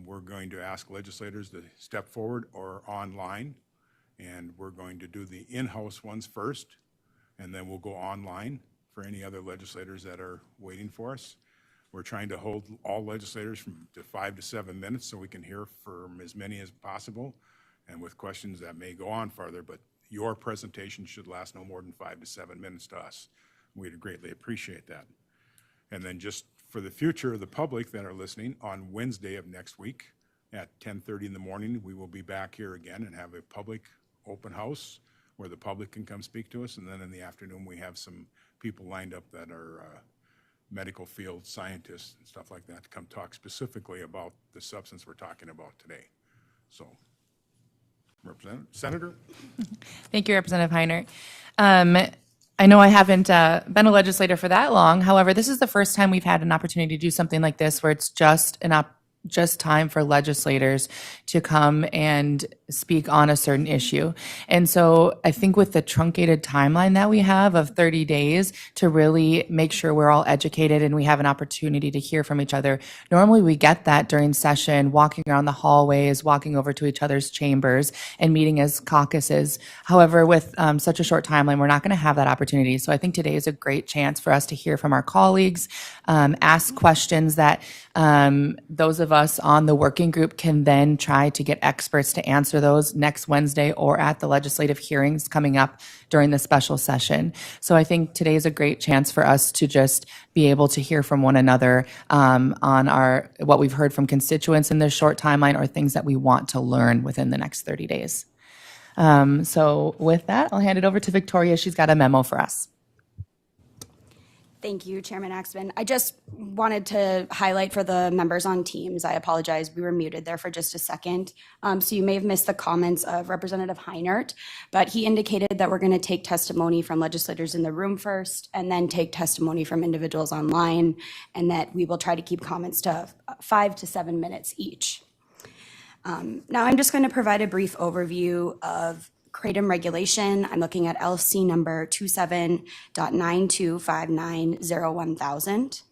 We're going to ask legislators to step forward or online, and we're going to do the in-house ones first, and then we'll go online for any other legislators that are waiting for us. We're trying to hold all legislators to 5 to 7 minutes so we can hear from as many as possible, and with questions that may go on farther, but your presentation should last no more than 5 to 7 minutes to us. We'd greatly appreciate that. And then just for the future of the public that are listening, on Wednesday of next week at 10:30 in the morning, we will be back here again and have a public open house where the public can come speak to us. And then in the afternoon, we have some people lined up that are medical field scientists and stuff like that to come talk specifically about the substance we're talking about today. So, Senator? Thank you, Representative Heinert. I know I haven't been a legislator for that long. However, this is the first time we've had an opportunity to do something like this where it's just time for legislators to come and speak on a certain issue. And so I think with the truncated timeline that we have of 30 days to really make sure we're all educated and we have an opportunity to hear from each other. Normally we get that during session, walking around the hallways, walking over to each other's chambers and meeting as caucuses. However, with such a short timeline, we're not going to have that opportunity. So I think today is a great chance for us to hear from our colleagues, ask questions that those of us on the working group can then try to get experts to answer those next Wednesday or at the legislative hearings coming up during the special session. So I think today is a great chance for us to just be able to hear from one another on what we've heard from constituents in this short timeline or things that we want to learn within the next 30 days. So with that, I'll hand it over to Victoria. She's got a memo for us. Thank you, Chairman Axman. I just wanted to highlight for the members on Teams, I apologize, we were muted there for just a second. So you may have missed the comments of Representative Heinert, but he indicated that we're going to take testimony from legislators in the room first and then take testimony from individuals online, and that we will try to keep comments to 5 to 7 minutes each. Now I'm just going to provide a brief overview of Kratom regulation. I'm looking at LC number 27.925901,000.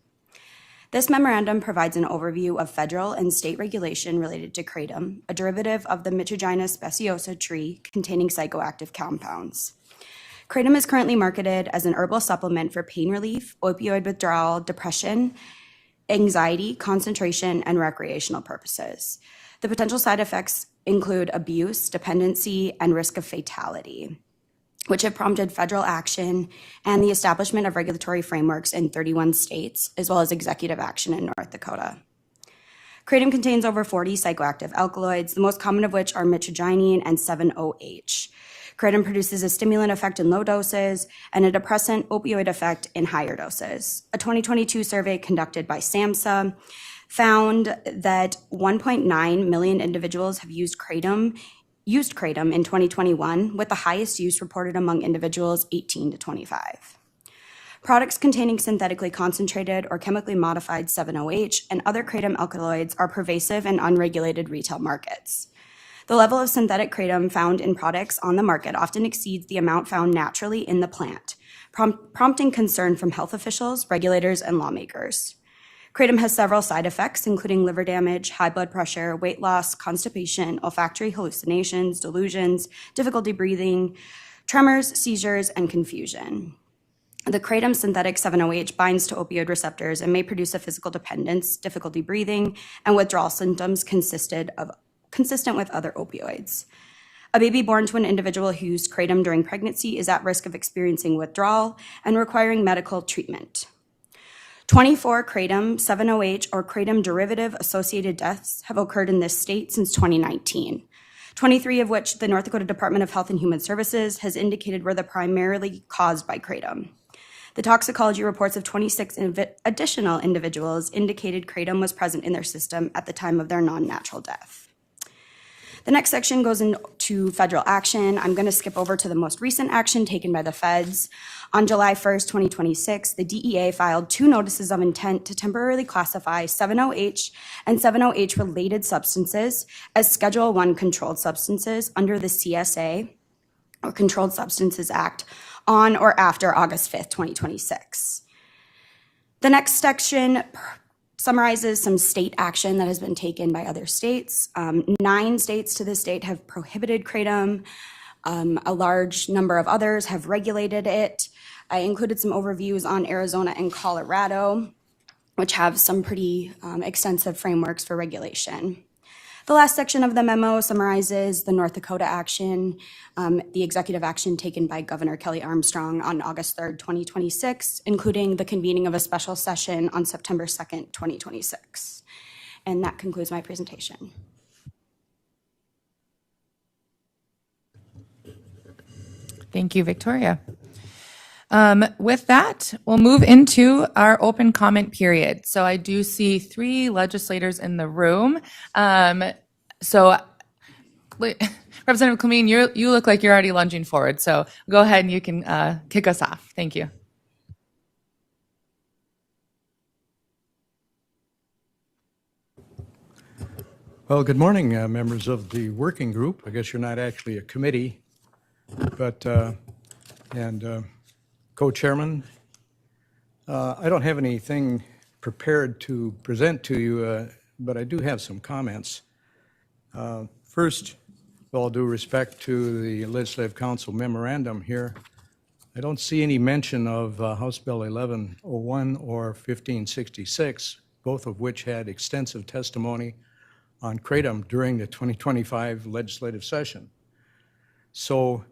This memorandum provides an overview of federal and state regulation related to kratom, a derivative of the Mitragyna speciosa tree containing psychoactive compounds. Kratom is currently marketed as an herbal supplement for pain relief, opioid withdrawal, depression, anxiety, concentration, and recreational purposes. The potential side effects include abuse, dependency, and risk of fatality, which have prompted federal action and the establishment of regulatory frameworks in 31 states, as well as executive action in North Dakota. Kratom contains over 40 psychoactive alkaloids, the most common of which are mitragynine and 7-OH. Kratom produces a stimulant effect in low doses and a depressant opioid effect in higher doses. A 2022 survey conducted by SAMHSA found that 1.9 million individuals have used Kratom in 2021, with the highest use reported among individuals 18 to 25. Products containing synthetically concentrated or chemically modified 7-OH and other Kratom alkaloids are pervasive in unregulated retail markets. The level of synthetic Kratom found in products on the market often exceeds the amount found naturally in the plant, prompting concern from health officials, regulators, and lawmakers. Kratom has several side effects, including liver damage, high blood pressure, weight loss, constipation, olfactory hallucinations, delusions, difficulty breathing, tremors, seizures, and confusion. The Kratom synthetic 7-OH binds to opioid receptors and may produce a physical dependence, difficulty breathing, and withdrawal symptoms consistent with other opioids. A baby born to an individual who used Kratom during pregnancy is at risk of experiencing withdrawal and requiring medical treatment. 24 Kratom, 7-OH, or Kratom derivative-associated deaths have occurred in this state since 2019, 23 of which the North Dakota Department of Health and Human Services has indicated were primarily caused by Kratom. The toxicology reports of 26 additional individuals indicated Kratom was present in their system at the time of their non-natural death. The next section goes into federal action. I'm going to skip over to the most recent action taken by the feds. On July 1st, 2026, the DEA filed 2 notices of intent to temporarily classify 7-OH and 7-OH related substances as Schedule I controlled substances under the CSA, or Controlled Substances Act, on or after August 5th, 2026. The next section summarizes some state action that has been taken by other states. 9 states to this date have prohibited kratom. A large number of others have regulated it. I included some overviews on Arizona and Colorado, which have some pretty extensive frameworks for regulation. The last section of the memo summarizes the North Dakota action, the executive action taken by Governor Kelly Armstrong on August 3rd, 2026, including the convening of a special session on September 2nd, 2026. And that concludes my presentation. Thank you, Victoria. With that, we'll move into our open comment period. So I do see 3 legislators in the room. So Representative Clemeen, you look like you're already lunging forward. So go ahead and you can kick us off. Thank you. Well, good morning, members of the working group. I guess you're not actually a committee, but, and co-chairman. I don't have anything prepared to present to you, but I do have some comments. First, with all due respect to the Legislative Council memorandum here, I don't see any mention of House Bill 1101 or 1566, both of which had extensive testimony on kratom during the 2025 legislative session. So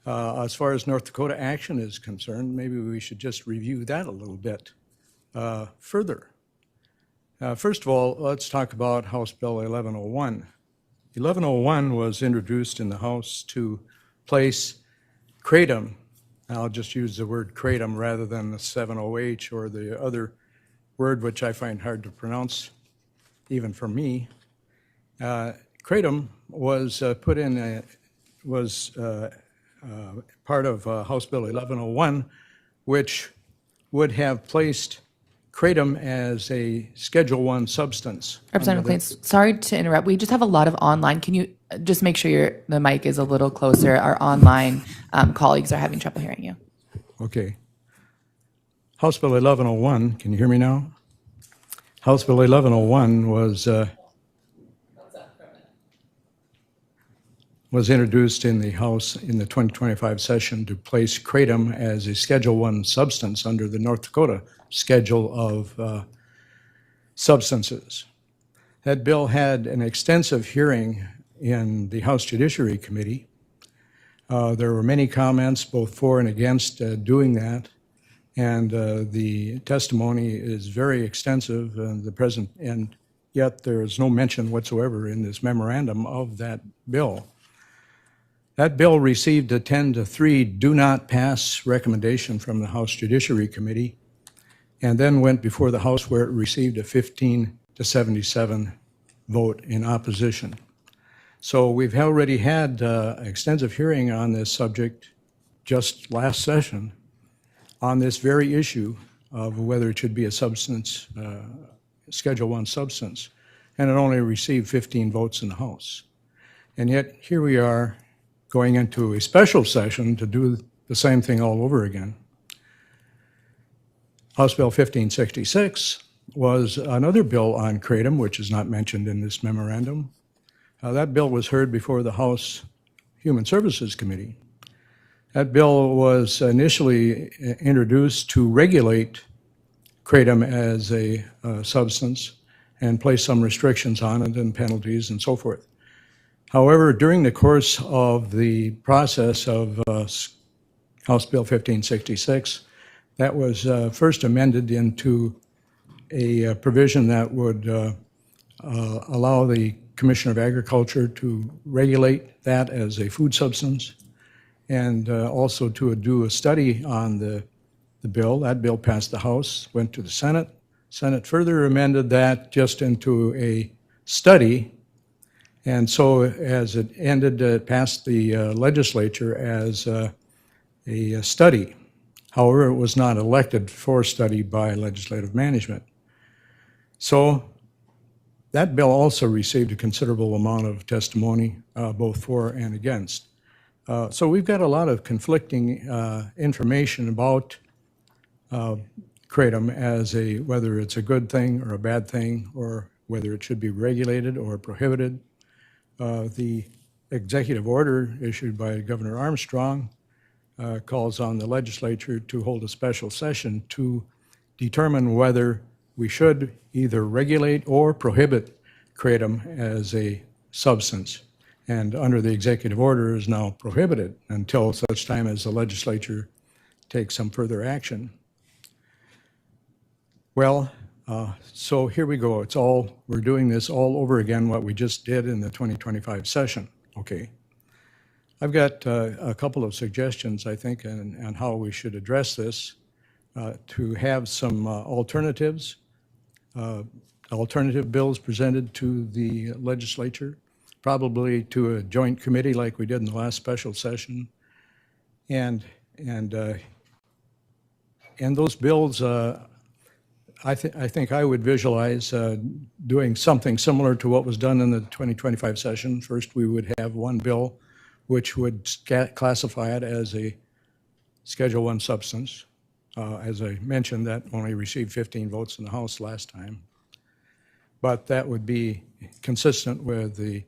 as far as North Dakota action is concerned, maybe we should just review that a little bit further. First of all, let's talk about House Bill 1101. 1101 was introduced in the House to place kratom. I'll just use the word kratom rather than the 70H or the other word which I find hard to pronounce, even for me. Kratom was put in, part of House Bill 1101, which would have placed kratom as a Schedule I substance. Representative Clemeen, sorry to interrupt. We just have a lot of online. Can you just make sure the mic is a little closer? Our online colleagues are having trouble hearing you. Okay. House Bill 1101, can you hear me now? House Bill 1101 was introduced in the House in the 2025 session to place kratom as a Schedule I substance under the North Dakota Schedule of Substances. That bill had an extensive hearing in the House Judiciary Committee. There were many comments, both for and against doing that, and the testimony is very extensive, and yet there is no mention whatsoever in this memorandum of that bill. That bill received a 10-3 do not pass recommendation from the House Judiciary Committee, and then went before the House where it received a 15-77 vote in opposition. So we've already had extensive hearing on this subject just last session on this very issue of whether it should be a substance, Schedule I substance, and it only received 15 votes in the House. And yet here we are going into a special session to do the same thing all over again. House Bill 1566 was another bill on kratom, which is not mentioned in this memorandum. That bill was heard before the House Human Services Committee. That bill was initially introduced to regulate kratom as a substance and place some restrictions on it and penalties and so forth. However, during the course of the process of House Bill 1566, that was first amended into a provision that would allow the Commissioner of Agriculture to regulate that as a food substance, and also to do a study on the bill. That bill passed the House, went to the Senate. Senate further amended that just into a study, and so as it ended, it passed the legislature as a study. However, it was not elected for study by legislative management. So that bill also received a considerable amount of testimony, both for and against. So we've got a lot of conflicting information about Kratom as whether it's a good thing or a bad thing, or whether it should be regulated or prohibited. The executive order issued by Governor Armstrong calls on the legislature to hold a special session to determine whether we should either regulate or prohibit kratom as a substance. And under the executive order is now prohibited until such time as the legislature takes some further action. Well, so here we go. We're doing this all over again, what we just did in the 2025 session, okay? I've got a couple of suggestions, I think, on how we should address this, to have some alternatives, alternative bills presented to the legislature, probably to a joint committee like we did in the last special session. And those bills, I think I would visualize doing something similar to what was done in the 2025 session. First, we would have one bill which would classify it as a Schedule I substance. As I mentioned, that only received 15 votes in the House last time. But that would be consistent with the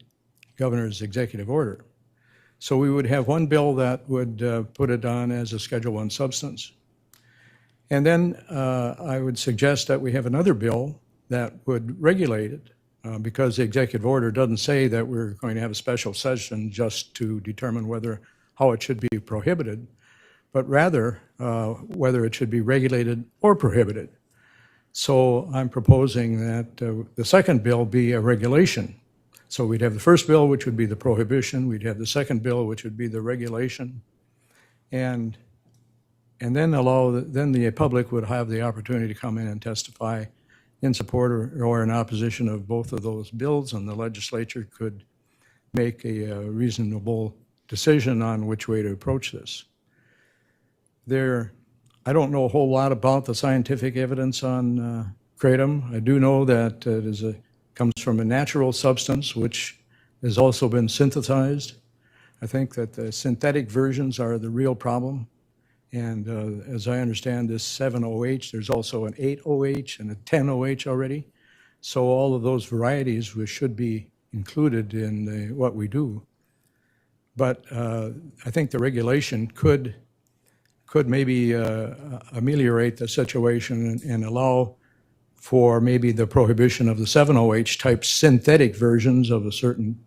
governor's executive order. So we would have one bill that would put it on as a Schedule I substance. And then I would suggest that we have another bill that would regulate it, because the executive order doesn't say that we're going to have a special session just to determine how it should be prohibited, but rather whether it should be regulated or prohibited. So I'm proposing that the second bill be a regulation. So we'd have the first bill, which would be the prohibition. We'd have the second bill, which would be the regulation. And then then the public would have the opportunity to come in and testify in support or in opposition of both of those bills, and the legislature could make a reasonable decision on which way to approach this. I don't know a whole lot about the scientific evidence on kratom. I do know that it comes from a natural substance which has also been synthesized. I think that the synthetic versions are the real problem. And as I understand this 7-OH, there's also an 8-OH and a 10-OH already. So all of those varieties should be included in what we do. But I think the regulation could maybe ameliorate the situation and allow for maybe the prohibition of the 7-OH type synthetic versions of a certain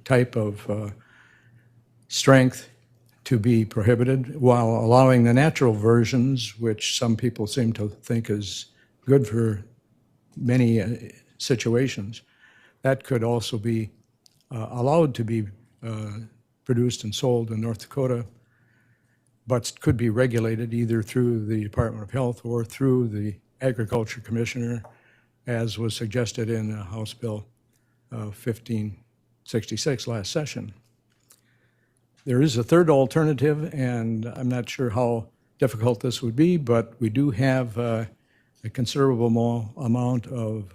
type of strength to be prohibited, while allowing the natural versions, which some people seem to think is good for many situations, that could also be allowed to be produced and sold in North Dakota, but could be regulated either through the Department of Health or through the Agriculture Commissioner, as was suggested in House Bill 1566 last session. There is a third alternative, and I'm not sure how difficult this would be, but we do have a considerable amount of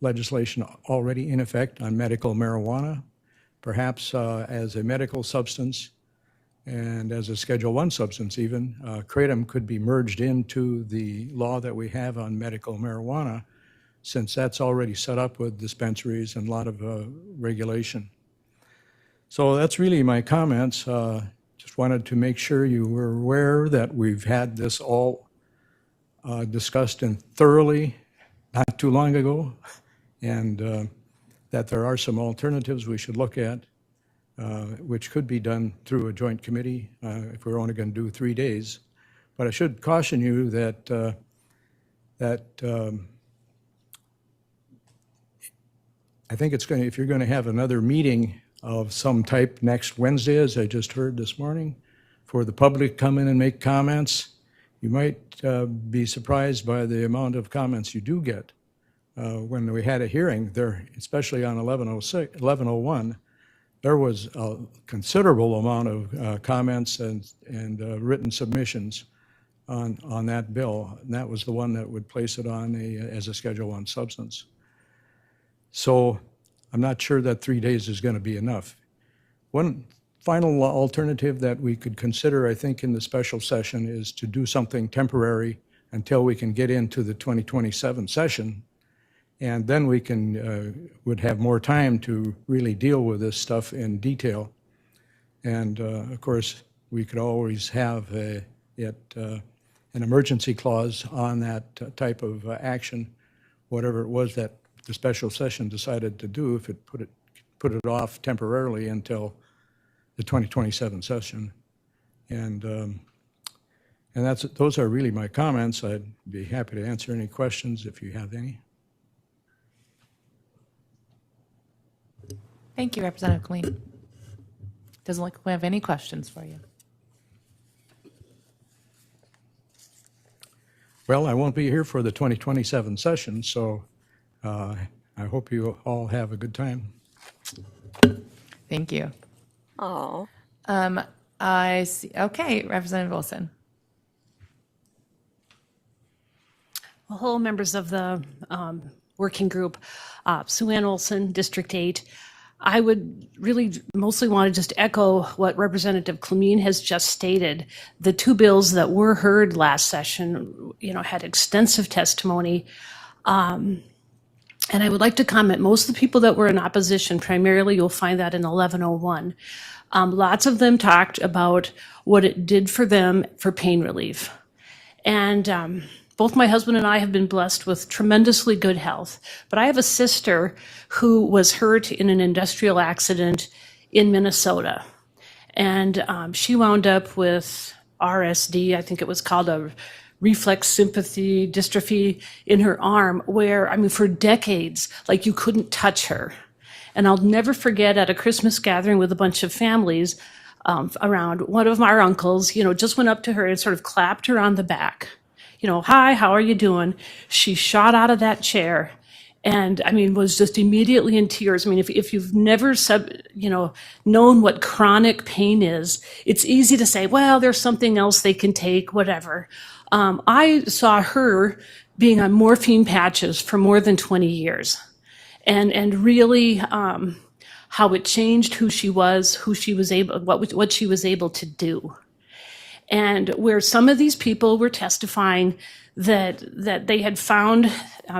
legislation already in effect on medical marijuana, perhaps as a medical substance and as a Schedule I substance even. Kratom could be merged into the law that we have on medical marijuana, since that's already set up with dispensaries and a lot of regulation. So that's really my comments. Just wanted to make sure you were aware that we've had this all discussed and thoroughly not too long ago, and that there are some alternatives we should look at, which could be done through a joint committee if we're only going to do 3 days. But I should caution you that I think it's going to, if you're going to have another meeting of some type next Wednesday, as I just heard this morning, for the public to come in and make comments, you might be surprised by the amount of comments you do get. When we had a hearing there, especially on 1101, there was a considerable amount of comments and written submissions on that bill, and that was the one that would place it on as a Schedule I substance. So I'm not sure that 3 days is going to be enough. One final alternative that we could consider, I think, in the special session is to do something temporary until we can get into the 2027 session. And then we would have more time to really deal with this stuff in detail. And of course, we could always have an emergency clause on that type of action, whatever it was that the special session decided to do, if it put it off temporarily until the 2027 session. And those are really my comments. I'd be happy to answer any questions if you have any. Thank you, Representative Colleen. Doesn't look like we have any questions for you. Well, I won't be here for the 2027 session, so I hope you all have a good time. Thank you. Oh, I see. Okay, Representative Wilson. Well, hello, members of the working group. Sue Ann Olson, District 8. I would really mostly want to just echo what Representative Clemeen has just stated. The two bills that were heard last session, had extensive testimony. And I would like to comment, most of the people that were in opposition, primarily you'll find that in 1101, lots of them talked about what it did for them for pain relief. And both my husband and I have been blessed with tremendously good health, but I have a sister who was hurt in an industrial accident in Minnesota. And she wound up with RSD, I think it was called a reflex sympathy dystrophy in her arm, where, for decades, you couldn't touch her. And I'll never forget at a Christmas gathering with a bunch of families around, one of our uncles, just went up to her and sort of clapped her on the back. Hi, how are you doing? She shot out of that chair and, was just immediately in tears. If you've never, known what chronic pain is, it's easy to say, well, there's something else they can take, whatever. I saw her being on morphine patches for more than 20 years and really how it changed who she was able, what she was able to do. And where some of these people were testifying that they had found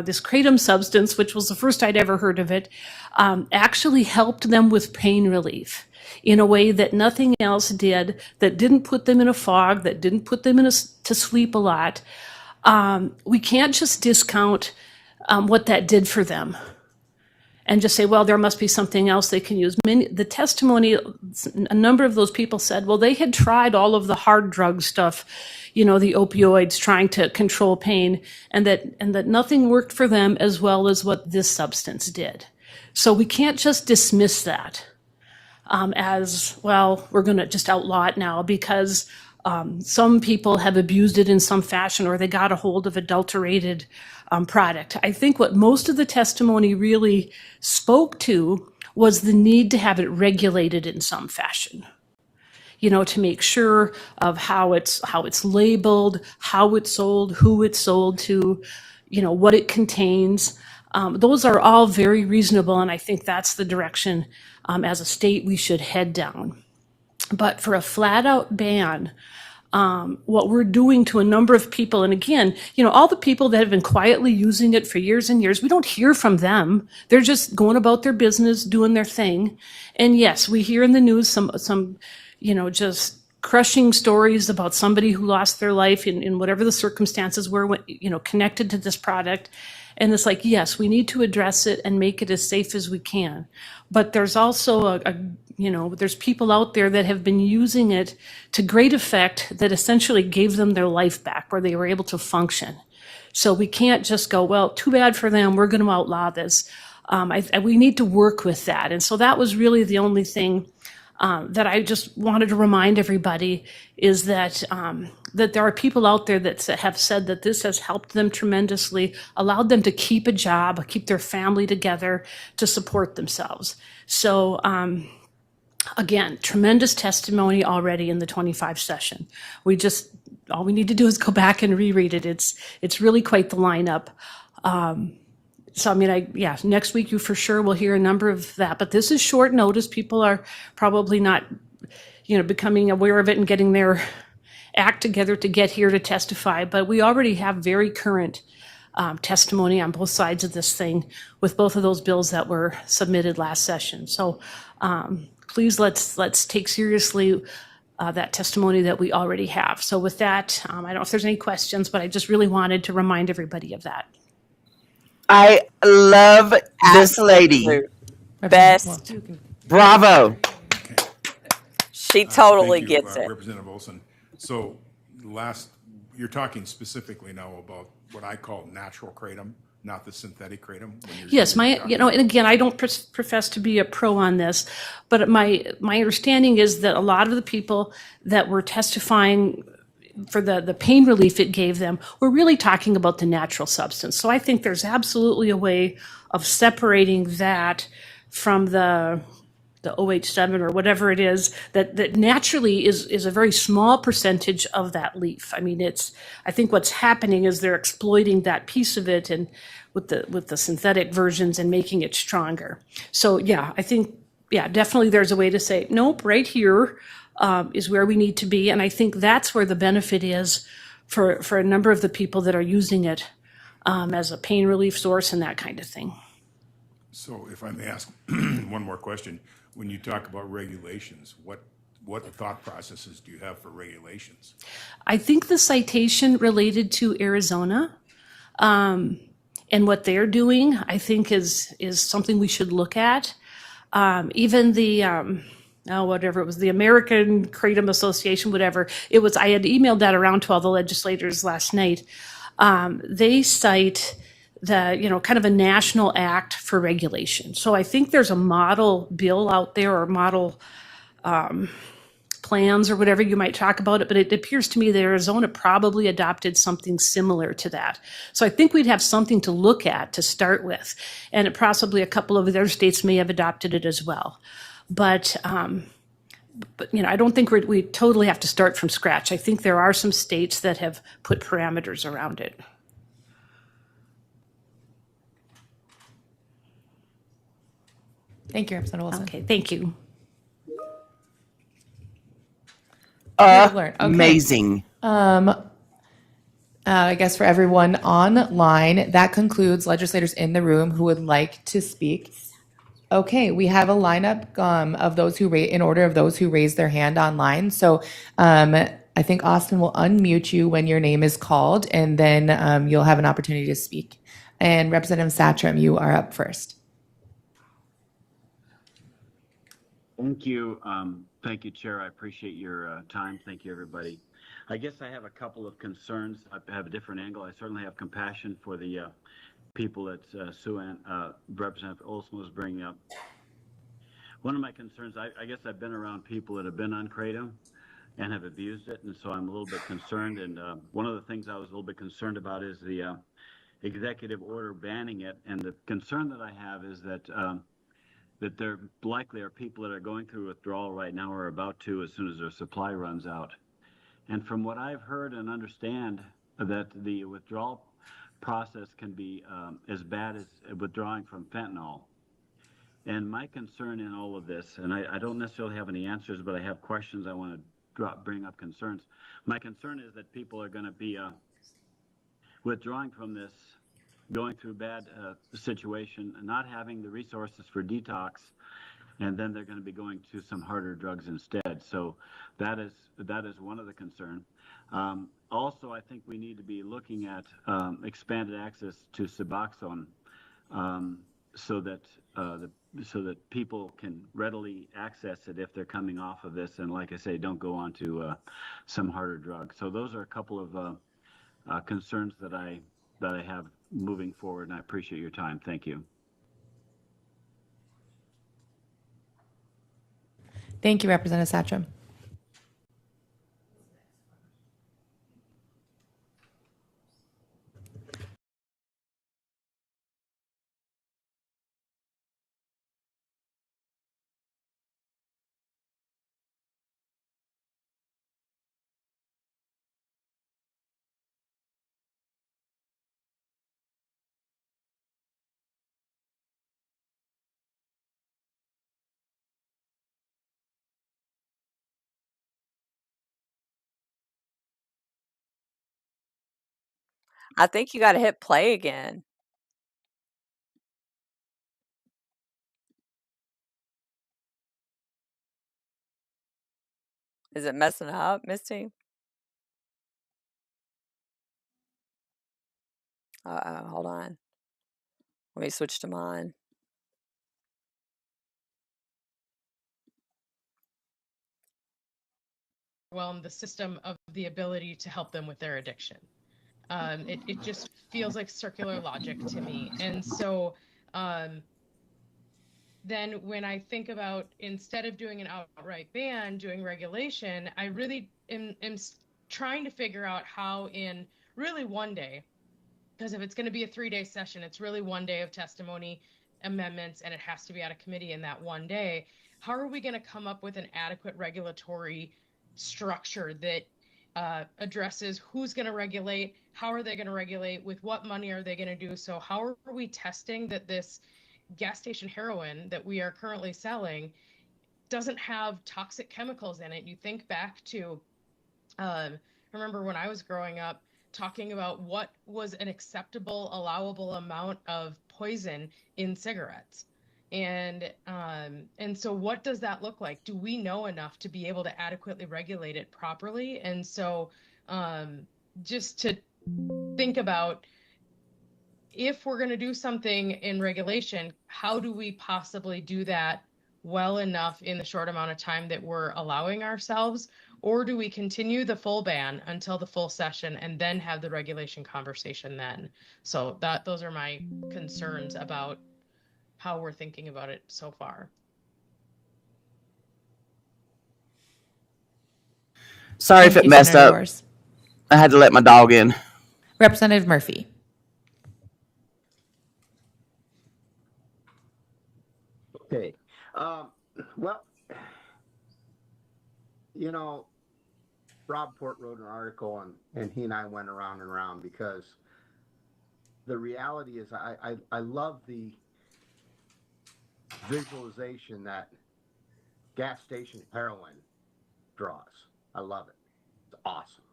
this kratom substance, which was the first I'd ever heard of it, actually helped them with pain relief in a way that nothing else did, that didn't put them in a fog, that didn't put them to sleep a lot. We can't just discount what that did for them and just say, well, there must be something else they can use. The testimony, a number of those people said, well, they had tried all of the hard drug stuff, the opioids, trying to control pain, and that nothing worked for them as well as what this substance did. So we can't just dismiss that as, well, we're going to just outlaw it now because some people have abused it in some fashion, or they got a hold of adulterated product. I think what most of the testimony really spoke to was the need to have it regulated in some fashion, to make sure of how it's labeled, how it's sold, who it's sold to, what it contains. Those are all very reasonable, and I think that's the direction as a state we should head down. But for a flat-out ban, what we're doing to a number of people, and again, all the people that have been quietly using it for years and years, we don't hear from them. They're just going about their business, doing their thing. And yes, we hear in the news some just crushing stories about somebody who lost their life in whatever the circumstances were, connected to this product. And it's like, yes, we need to address it and make it as safe as we can. But there's also there's people out there that have been using it to great effect that essentially gave them their life back, where they were able to function. So we can't just go, well, too bad for them, we're going to outlaw this. We need to work with that. And so that was really the only thing that I just wanted to remind everybody, is that that there are people out there that have said that this has helped them tremendously, allowed them to keep a job, keep their family together, to support themselves. So again, tremendous testimony already in the 25 session. All we need to do is go back and reread it. It's really quite the lineup. So, next week you for sure will hear a number of that, but this is short notice. People are probably not, becoming aware of it and getting their act together to get here to testify, but we already have very current testimony on both sides of this thing with both of those bills that were submitted last session. So please let's take seriously that testimony that we already have. So with that, I don't know if there's any questions, but I just really wanted to remind everybody of that. I love this lady. Representative- Best. Bravo. She totally Thank you, gets it. Representative Olson. So you're talking specifically now about what I call natural kratom, not the synthetic kratom? Yes, and again, I don't profess to be a pro on this, but my understanding is that a lot of the people that were testifying for the pain relief it gave them were really talking about the natural substance. So I think there's absolutely a way of separating that from the OH7 or whatever it is that naturally is a very small percentage of that leaf. I mean, I think what's happening is they're exploiting that piece of it and with the synthetic versions and making it stronger. So yeah, I think, definitely there's a way to say, nope, right here is where we need to be. And I think that's where the benefit is for a number of the people that are using it as a pain relief source and that kind of thing. So if I may ask one more question, when you talk about regulations, what thought processes do you have for regulations? I think the citation related to Arizona and what they're doing, I think is something we should look at. Even the whatever it was, the American Kratom Association, whatever it was, I had emailed that around to all the legislators last night. They cite the, kind of a national act for regulation. So I think there's a model bill out there or model plans or whatever you might talk about it, but it appears to me that Arizona probably adopted something similar to that. So I think we'd have something to look at to start with, and possibly a couple of other states may have adopted it as well. But I don't think we totally have to start from scratch. I think there are some states that have put parameters around it. Thank you, Representative Wilson. Okay, thank you. Okay. Amazing. I guess for everyone online, that concludes legislators in the room who would like to speak. Okay, we have a lineup of those in order of those who raised their hand online. So I think Austin will unmute you when your name is called, and then you'll have an opportunity to speak. And Representative Satcham, you are up first. Thank you. Thank you, Chair. I appreciate your time. Thank you, everybody. I guess I have a couple of concerns. I have a different angle. I certainly have compassion for the people that Representative Olson was bringing up. One of my concerns, I guess I've been around people that have been on Kratom and have abused it, and so I'm a little bit concerned. And one of the things I was a little bit concerned about is the executive order banning it. And the concern that I have is that that there likely are people that are going through withdrawal right now or about to as soon as their supply runs out. And from what I've heard and understand, that the withdrawal process can be as bad as withdrawing from fentanyl. And my concern in all of this, and I don't necessarily have any answers, but I have questions I want to bring up concerns. My concern is that people are going to be withdrawing from this, going through bad situation, not having the resources for detox, and then they're going to be going to some harder drugs instead. So that is one of the concern. Also, I think we need to be looking at expanded access to Suboxone so that people can readily access it if they're coming off of this, and like I say, don't go on to some harder drugs. So those are a couple of concerns that I have moving forward, and I appreciate your time. Thank you. Thank you, Representative Satcham. I think you got to hit play again. Is it messing up, Misty? Uh-oh, hold on. Let me switch to mine. Overwhelm the system of the ability to help them with their addiction. It just feels like circular logic to me. And so then when I think about, instead of doing an outright ban, doing regulation, I really am trying to figure out how in really one day, because if it's going to be a 3-day session, it's really one day of testimony, amendments, and it has to be out of committee in that one day. How are we going to come up with an adequate regulatory structure that addresses who's going to regulate, how are they going to regulate, with what money are they going to do so? How are we testing that this gas station heroin that we are currently selling doesn't have toxic chemicals in it? You think back to, I remember when I was growing up, talking about what was an acceptable, allowable amount of poison in cigarettes. And so what does that look like? Do we know enough to be able to adequately regulate it properly? And so just to think about, if we're going to do something in regulation, how do we possibly do that well enough in the short amount of time that we're allowing ourselves? Or do we continue the full ban until the full session and then have the regulation conversation then? So those are my concerns about how we're thinking about it so far. Sorry Thank if it you, messed Senator up. Wars. I had to let my dog in. Representative Murphy. Okay. Well, you know, Rob Port wrote an article and he and I went around and around because the reality is I love the visualization that gas station heroin draws. I love it. It's awesome.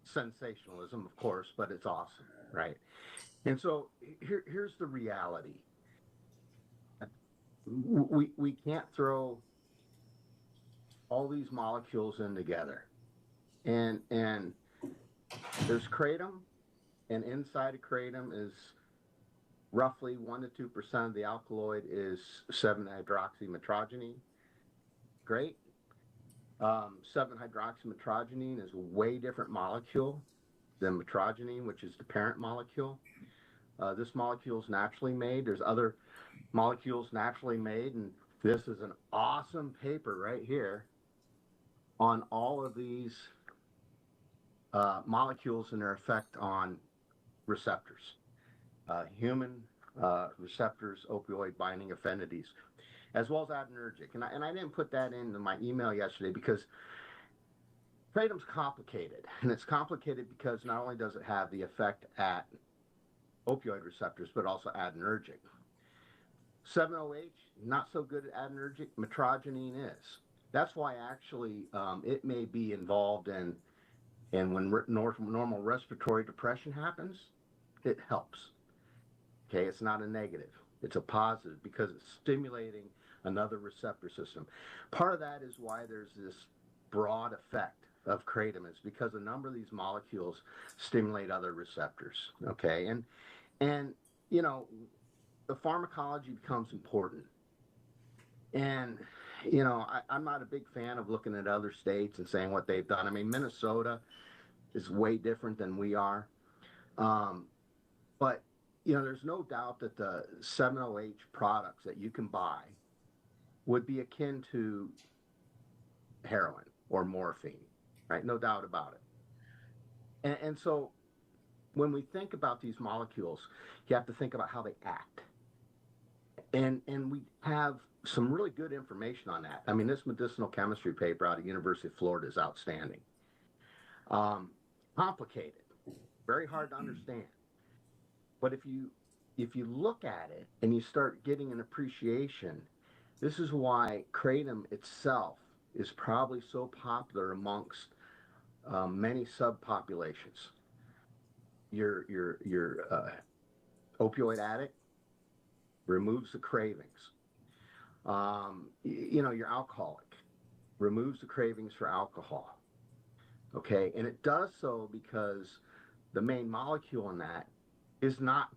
Sensationalism, of course, but it's awesome, right? And so here's the reality. We can't throw all these molecules in together. And there's kratom, and inside of kratom is roughly 1 to 2% of the alkaloid is 7-hydroxymetrogenine. Great. 7-hydroxymetrogenine is a way different molecule than metrogenine, which is the parent molecule. This molecule is naturally made. There's other molecules naturally made, and this is an awesome paper right here on all of these molecules and their effect on receptors, human receptors, opioid binding affinities, as well as adrenergic. And I didn't put that into my email yesterday because kratom's complicated. And it's complicated because not only does it have the effect at opioid receptors, but also adrenergic. 7-OH, not so good at adrenergic. Metrogenine is. That's why actually it may be involved in, and when normal respiratory depression happens, it helps. Okay, it's not a negative. It's a positive because it's stimulating another receptor system. Part of that is why there's this broad effect of kratom, is because a number of these molecules stimulate other receptors. Okay, and you know, the pharmacology becomes important. And you know, I'm not a big fan of looking at other states and saying what they've done. I mean, Minnesota is way different than we are. But you know, there's no doubt that the 7-OH products that you can buy would be akin to heroin or morphine, right? No doubt about it. And so when we think about these molecules, you have to think about how they act. And we have some really good information on that. I mean, this medicinal chemistry paper out of University of Florida is outstanding. Complicated, very hard to understand. But if you look at it and you start getting an appreciation, this is why kratom itself is probably so popular amongst many subpopulations. your opioid addict, removes the cravings. Your alcoholic, removes the cravings for alcohol. Okay, and it does so because the main molecule in that is not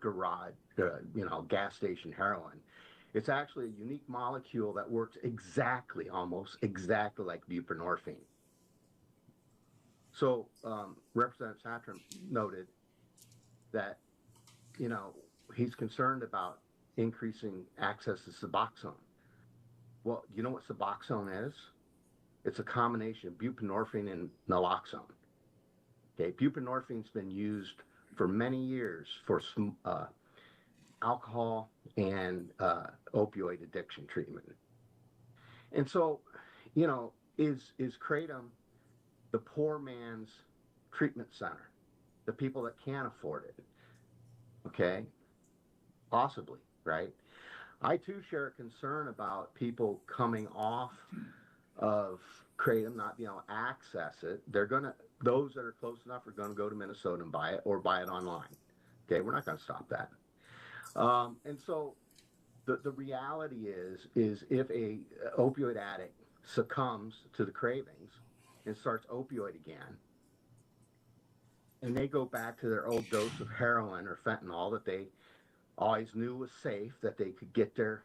gas station heroin. It's actually a unique molecule that works almost exactly like buprenorphine. So Representative Satram noted that, he's concerned about increasing access to Suboxone. Well, you know what Suboxone is? It's a combination of buprenorphine and naloxone. Okay, buprenorphine's been used for many years for alcohol and opioid addiction treatment. And so, is Kratom the poor man's treatment center? The people that can't afford it? Okay, possibly, right? I too share a concern about people coming off of Kratom, not being able to access it. Those that are close enough are going to go to Minnesota and buy it or buy it online. Okay, we're not going to stop that. And so the reality is if a opioid addict succumbs to the cravings and starts opioid again, and they go back to their old dose of heroin or fentanyl that they always knew was safe, that they could get their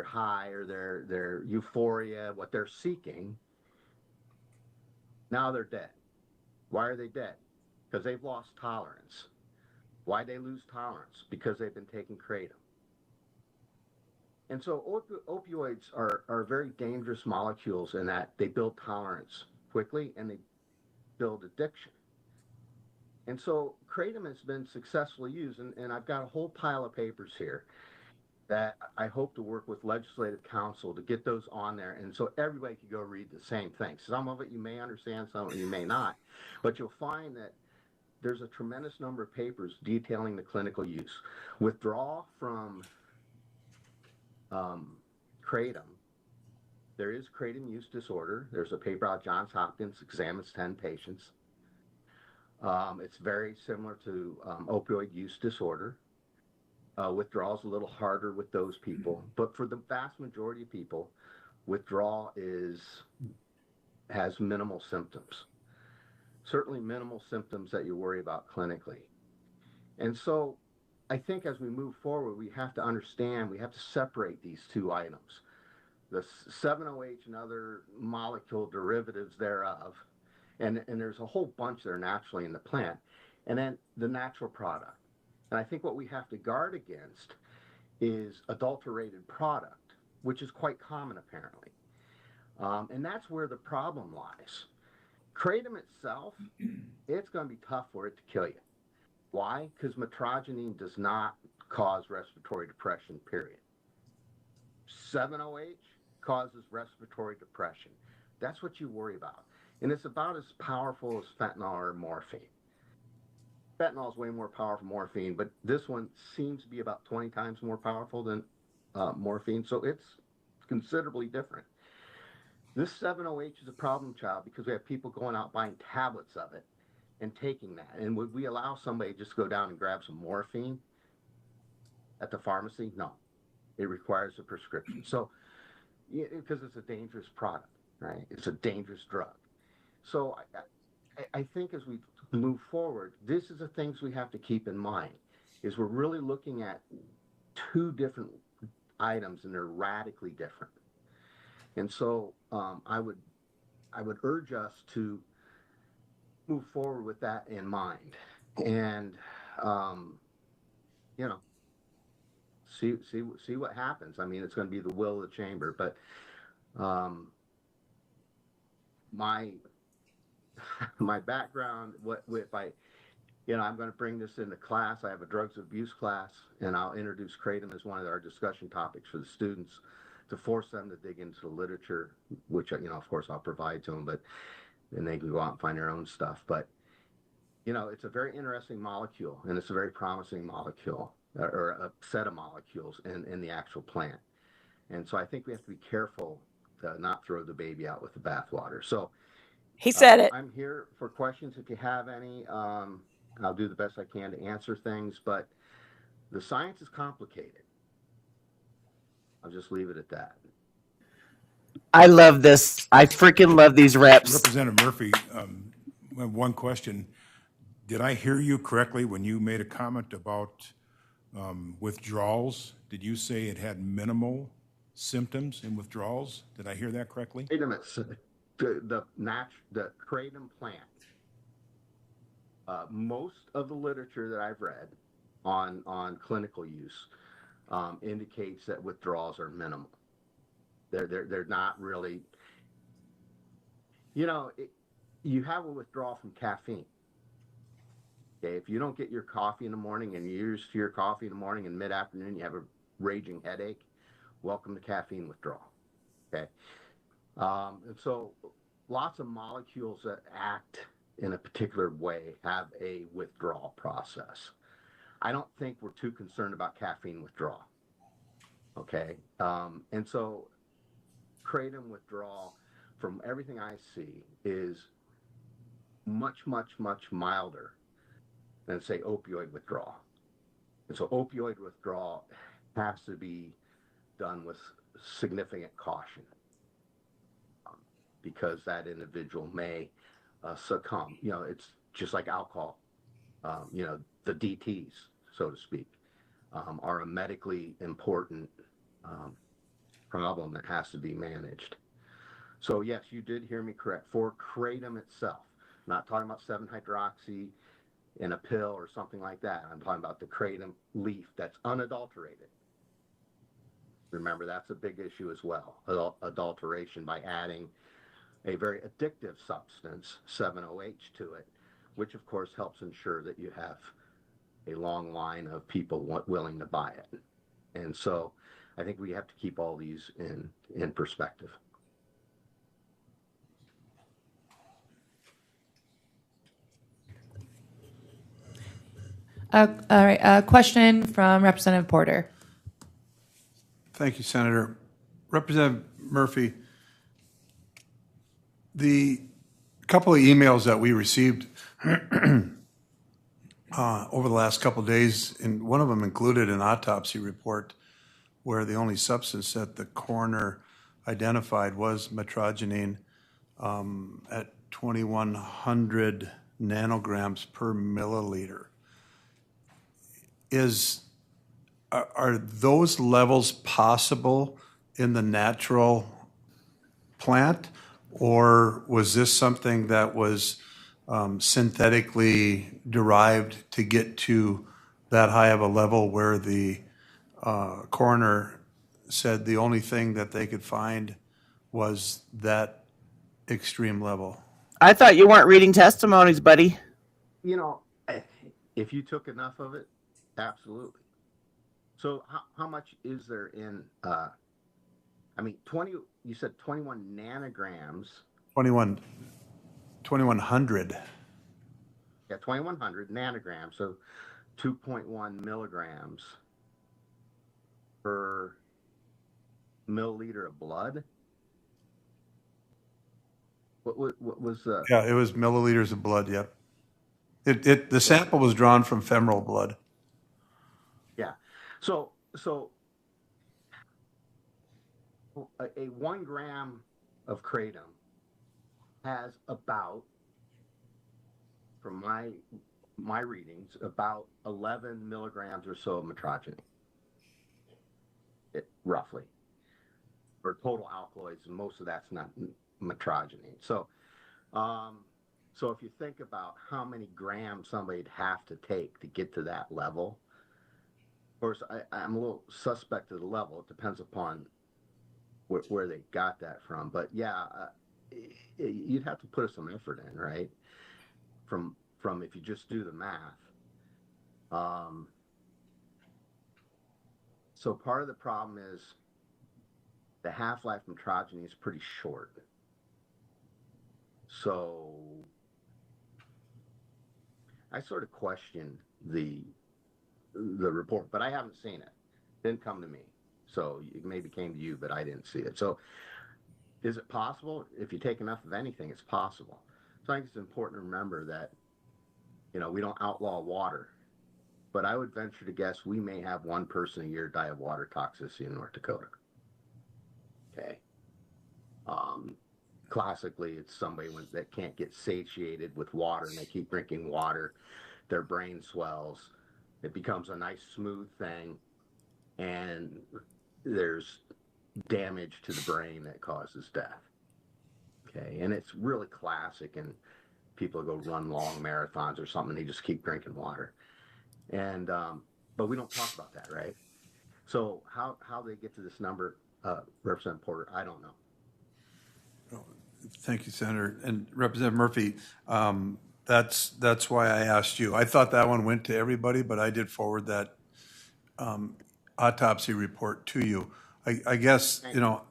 high or their euphoria, what they're seeking, now they're dead. Why are they dead? Because they've lost tolerance. Why they lose tolerance? Because they've been taking Kratom. And so opioids are very dangerous molecules in that they build tolerance quickly and they build addiction. And so Kratom has been successfully used, and I've got a whole pile of papers here that I hope to work with legislative counsel to get those on there, and so everybody can go read the same thing. Some of it you may understand, some of it you may not, but you'll find that there's a tremendous number of papers detailing the clinical use. Withdrawal from Kratom. There is Kratom use disorder. There's a paper out of Johns Hopkins, examines 10 patients. It's very similar to opioid use disorder. Withdrawal is a little harder with those people, but for the vast majority of people, withdrawal has minimal symptoms. Certainly minimal symptoms that you worry about clinically. And so I think as we move forward, we have to understand, we have to separate these two items. The 7-OH and other molecule derivatives thereof, and there's a whole bunch that are naturally in the plant, and then the natural product. And I think what we have to guard against is adulterated product, which is quite common apparently. And that's where the problem lies. Kratom itself, it's going to be tough for it to kill you. Why? Because metrogene does not cause respiratory depression, period. 7-OH causes respiratory depression. That's what you worry about. And it's about as powerful as fentanyl or morphine. Fentanyl is way more powerful than morphine, but this one seems to be about 20 times more powerful than morphine, so it's considerably different. This 7-OH is a problem child because we have people going out buying tablets of it and taking that. And would we allow somebody to just go down and grab some morphine at the pharmacy? No. It requires a prescription. So, because it's a dangerous product, right? It's a dangerous drug. So I think as we move forward, this is the things we have to keep in mind, is we're really looking at two different items and they're radically different. And so I would urge us to move forward with that in mind, and see what happens. I mean, it's going to be the will of the chamber, but my background, I'm going to bring this into class. I have a drugs abuse class, and I'll introduce Kratom as one of our discussion topics for the students to force them to dig into the literature, which, of course, I'll provide to them, and they can go out and find their own stuff. But, it's a very interesting molecule, and it's a very promising molecule, or a set of molecules in the actual plant. And so I think we have to be careful to not throw the baby out with the bathwater. So, He said it. I'm here for questions if you have any. I'll do the best I can to answer things, but the science is complicated. I'll just leave it at that. I love this. I freaking love these reps. Representative Murphy, I have one question. Did I hear you correctly when you made a comment about withdrawals? Did you say it had minimal symptoms in withdrawals? Did I hear that correctly? Wait a minute. The kratom plant. Most of the literature that I've read on clinical use indicates that withdrawals are minimal. They're not really. You have a withdrawal from caffeine. Okay, if you don't get your coffee in the morning and you're used to your coffee in the morning and mid-afternoon you have a raging headache, welcome to caffeine withdrawal. Okay, and so lots of molecules that act in a particular way have a withdrawal process. I don't think we're too concerned about caffeine withdrawal. Okay, and so kratom withdrawal, from everything I see, is much, much, much milder than, say, opioid withdrawal. And so opioid withdrawal has to be done with significant caution because that individual may succumb. It's just like alcohol. The DTs, so to speak, are a medically important problem that has to be managed. So yes, you did hear me correct. For kratom itself, I'm not talking about 7-hydroxy in a pill or something like that. I'm talking about the kratom leaf that's unadulterated. Remember, that's a big issue as well, adulteration by adding a very addictive substance, 7-OH, to it, which of course helps ensure that you have a long line of people willing to buy it. And so I think we have to keep all these in perspective. All right, a question from Representative Porter. Thank you, Senator. Representative Murphy, the couple of emails that we received over the last couple of days, and one of them included an autopsy report where the only substance that the coroner identified was metrogenine at 2,100 nanograms per milliliter. Are those levels possible in the natural plant, or was this something that was synthetically derived to get to that high of a level where the coroner said the only thing that they could find was that extreme level? I thought you weren't reading testimonies, buddy. If you took enough of it, absolutely. So how much is there in, 20, you said 21 nanograms. 2,100. Yeah, 2,100 nanograms, so 2.1 milligrams per milliliter of blood. What was the? Yeah, it was milliliters of blood, yep. The sample was drawn from femoral blood. Yeah. So a 1 gram of kratom has about, from my readings, about 11 milligrams or so of metrogenine, roughly, or total alkaloids, and most of that's not metrogenine. So if you think about how many grams somebody'd have to take to get to that level, of course, I'm a little suspect of the level. It depends upon where they got that from. But yeah, you'd have to put some effort in, right? From if you just do the math. So part of the problem is the half-life metrogenine is pretty short. So I sort of question the report, but I haven't seen it. Didn't come to me. So it maybe came to you, but I didn't see it. So Is it possible? If you take enough of anything, it's possible. So I think it's important to remember that, we don't outlaw water, but I would venture to guess we may have one person a year die of water toxicity in North Dakota. Okay. Classically, it's somebody that can't get satiated with water and they keep drinking water. Their brain swells. It becomes a nice smooth thing, and there's damage to the brain that causes death. Okay, and it's really classic, and people go run long marathons or something, they just keep drinking water. And but we don't talk about that, right? So how they get to this number, Representative Porter, I don't know. Thank you, Senator. And Representative Murphy, that's why I asked you. I thought that one went to everybody, but I did forward that autopsy report to you. I guess,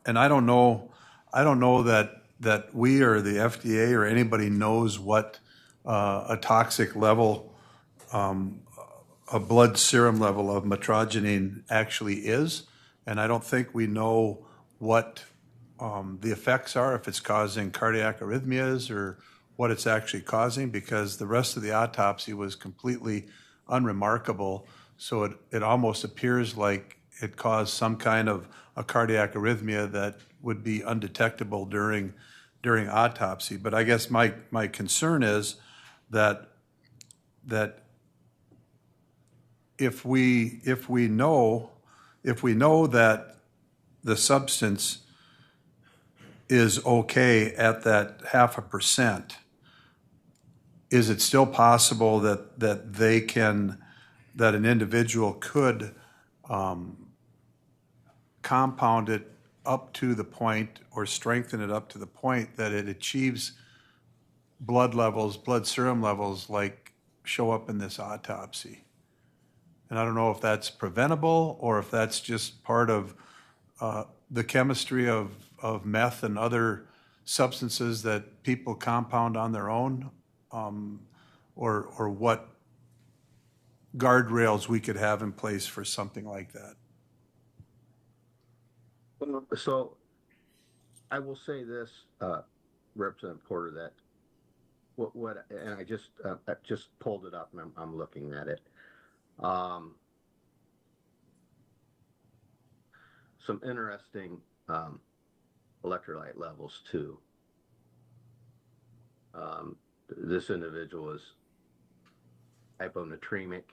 and I don't know that we or the FDA or anybody knows what a toxic level, a blood serum level of metrogenine actually is. And I don't think we know what the effects are, if it's causing cardiac arrhythmias or what it's actually causing, because the rest of the autopsy was completely unremarkable. So it almost appears like it caused some kind of a cardiac arrhythmia that would be undetectable during autopsy. But I guess my concern is that if we know that the substance is okay at that 0.5%, is it still possible that an individual could compound it up to the point or strengthen it up to the point that it achieves blood serum levels like show up in this autopsy? And I don't know if that's preventable or if that's just part of the chemistry of meth and other substances that people compound on their own, or what guardrails we could have in place for something like that. So I will say this, Representative Porter, that what and I just pulled it up and I'm looking at it. Some interesting electrolyte levels too. This individual is hyponatremic,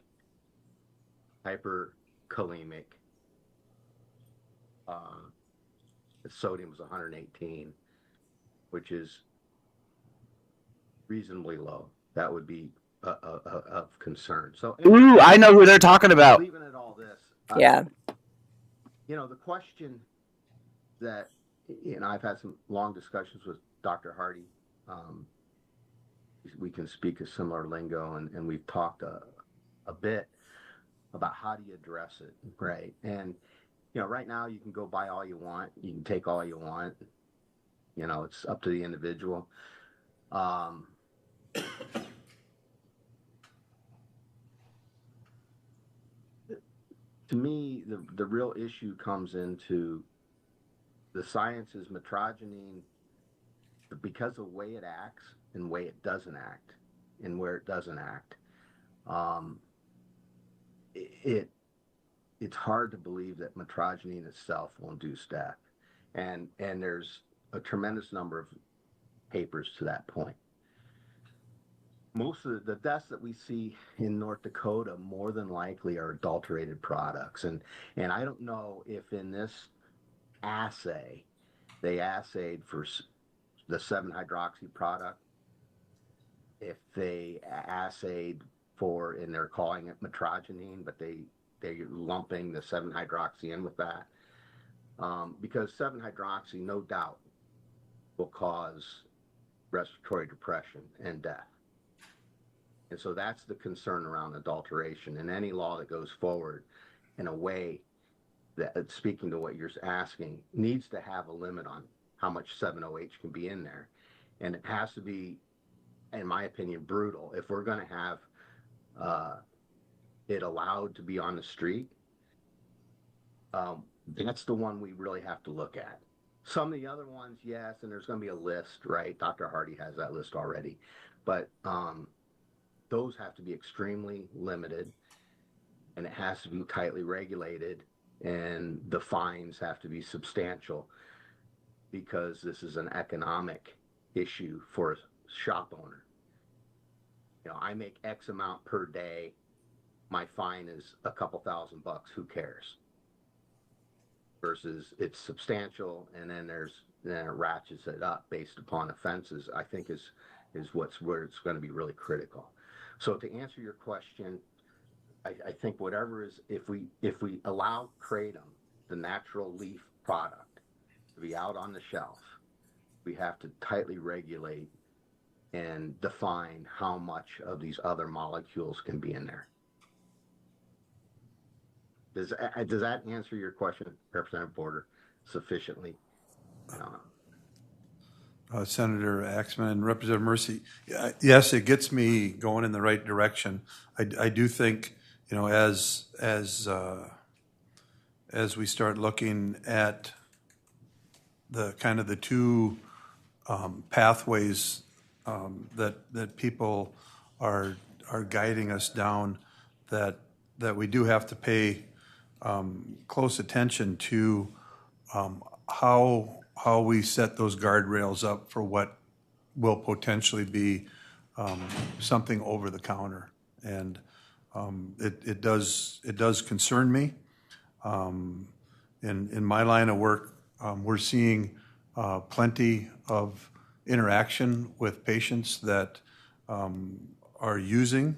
hyperkalemic. The sodium was 118, which is reasonably low. That would be of concern. So, Ooh, I know who they're talking about. Leaving it all this. Yeah. The question that, I've had some long discussions with Dr. Hardy. We can speak a similar lingo, and we've talked a bit about how do you address it, right? And, right now you can go buy all you want. You can take all you want. It's up to the individual. To me, the real issue comes into the science is metrogenine, because of the way it acts and the way it doesn't act and where it doesn't act. It's hard to believe that metrogenine itself will induce death. And there's a tremendous number of papers to that point. Most of the deaths that we see in North Dakota more than likely are adulterated products. And I don't know if in this assay they assayed for the 7-hydroxy product, if they assayed for, and they're calling it metrogenine, but they're lumping the 7-hydroxy in with that. Because 7-hydroxy, no doubt, will cause respiratory depression and death. And so that's the concern around adulteration. And any law that goes forward in a way that, speaking to what you're asking, needs to have a limit on how much 7-OH can be in there. And it has to be, in my opinion, brutal. If we're going to have it allowed to be on the street, that's the one we really have to look at. Some of the other ones, yes, and there's going to be a list, right? Dr. Hardy has that list already, but those have to be extremely limited, and it has to be tightly regulated, and the fines have to be substantial because this is an economic issue for a shop owner. You know, I make X amount per day. My fine is a couple $1,000. Who cares? Versus it's substantial, and then it ratchets it up based upon offenses. I think is where it's going to be really critical. So to answer your question, I think whatever is, if we allow Kratom, the natural leaf product, to be out on the shelf, we have to tightly regulate and define how much of these other molecules can be in there. Does that answer your question, Representative Porter, sufficiently? Senator Axman and Representative Mercy, yes, it gets me going in the right direction. I do think, you know, as we start looking at the kind of the two pathways that people are guiding us down, that we do have to pay close attention to how we set those guardrails up for what will potentially be something over the counter, and it does concern me. In my line of work, we're seeing plenty of interaction with patients that are using.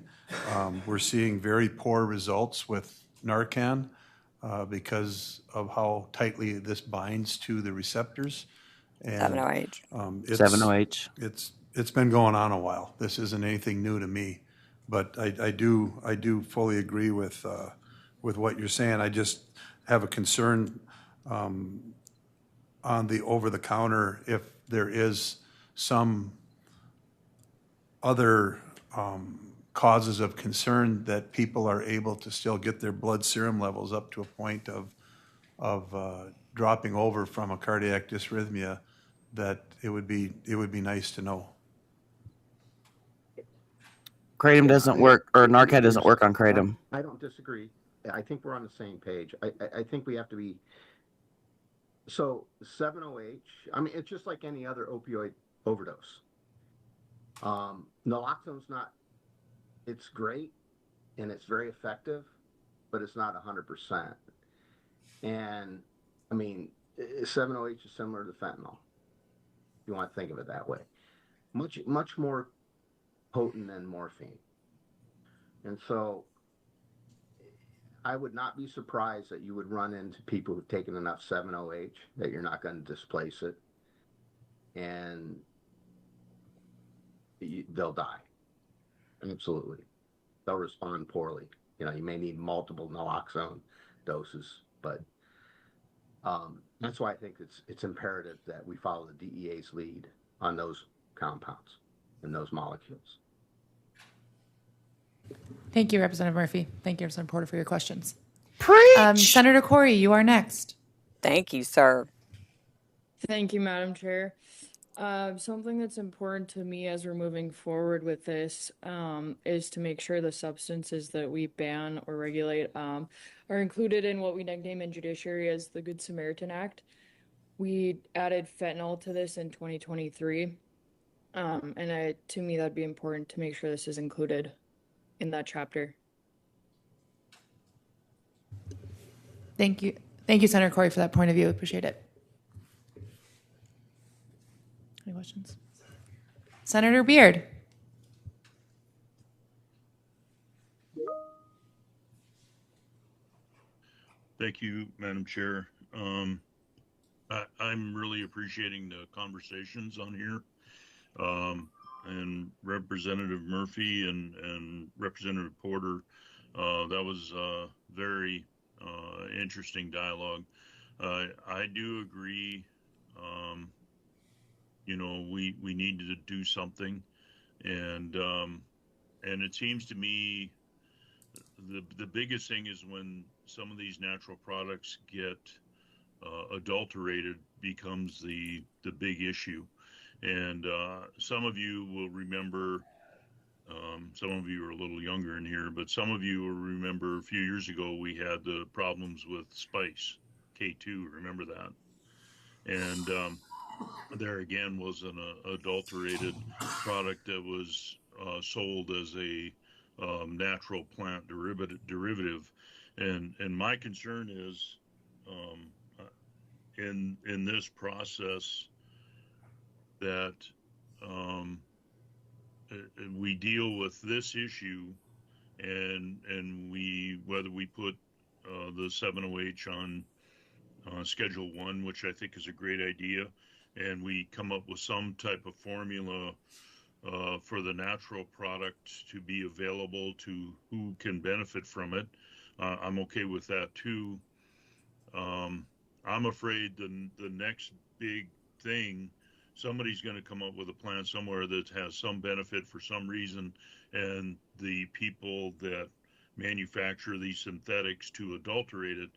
We're seeing very poor results with Narcan because of how tightly this binds to the receptors. And 7-OH. 7-OH. It's been going on a while. This isn't anything new to me, but I do fully agree with what you're saying. I just have a concern on the over-the-counter if there is some other causes of concern that people are able to still get their blood serum levels up to a point of dropping over from a cardiac dysrhythmia, that it would be nice to know. Kratom doesn't work, or Narcan doesn't work on Kratom. I don't disagree. I think we're on the same page. I think we have to be. So 7-OH, I mean, it's just like any other opioid overdose. Naloxone's not, it's great and it's very effective, but it's not 100%. And I mean, 7-OH is similar to fentanyl, if you want to think of it that way. Much more potent than morphine. And so I would not be surprised that you would run into people who've taken enough 7-OH that you're not going to displace it, and they'll die. Absolutely. They'll respond poorly. You know, you may need multiple naloxone doses, but that's why I think it's imperative that we follow the DEA's lead on those compounds and those molecules. Thank you, Representative Murphy. Thank you, Representative Porter, for your questions. Preach! Senator Corey, you are next. Thank you, sir. Thank you, Madam Chair. Something that's important to me as we're moving forward with this is to make sure the substances that we ban or regulate are included in what we nickname in judiciary as the Good Samaritan Act. We added fentanyl to this in 2023, and to me that'd be important to make sure this is included in that chapter. Thank you. Thank you, Senator Corey, for that point of view. Appreciate it. Any questions? Senator Beard. Thank you, Madam Chair. I'm really appreciating the conversations on here. And Representative Murphy and Representative Porter, that was a very interesting dialogue. I do agree, you know, we need to do something, and it seems to me the biggest thing is when some of these natural products get adulterated becomes the big issue. And some of you will remember, some of you are a little younger in here, but some of you will remember a few years ago we had the problems with spice, K2, remember that? And there again was an adulterated product that was sold as a natural plant derivative. And my concern is in this process that we deal with this issue, and we, whether we put the 7OH on Schedule 1, which I think is a great idea, and we come up with some type of formula for the natural product to be available to who can benefit from it. I'm okay with that too. I'm afraid the next big thing, somebody's going to come up with a plan somewhere that has some benefit for some reason, and the people that manufacture these synthetics to adulterate it,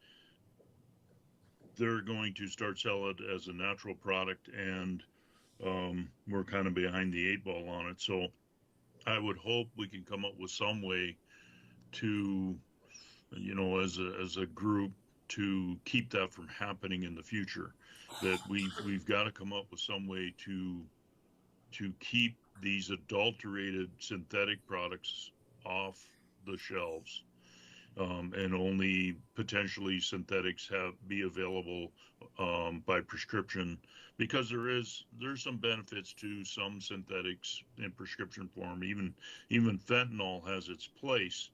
they're going to start selling it as a natural product, and we're kind of behind the 8 ball on it. So I would hope we can come up with some way to, as a group, to keep that from happening in the future. That we've got to come up with some way to keep these adulterated synthetic products off the shelves, and only potentially synthetics be available by prescription, because there's some benefits to some synthetics in prescription form. Even fentanyl has its place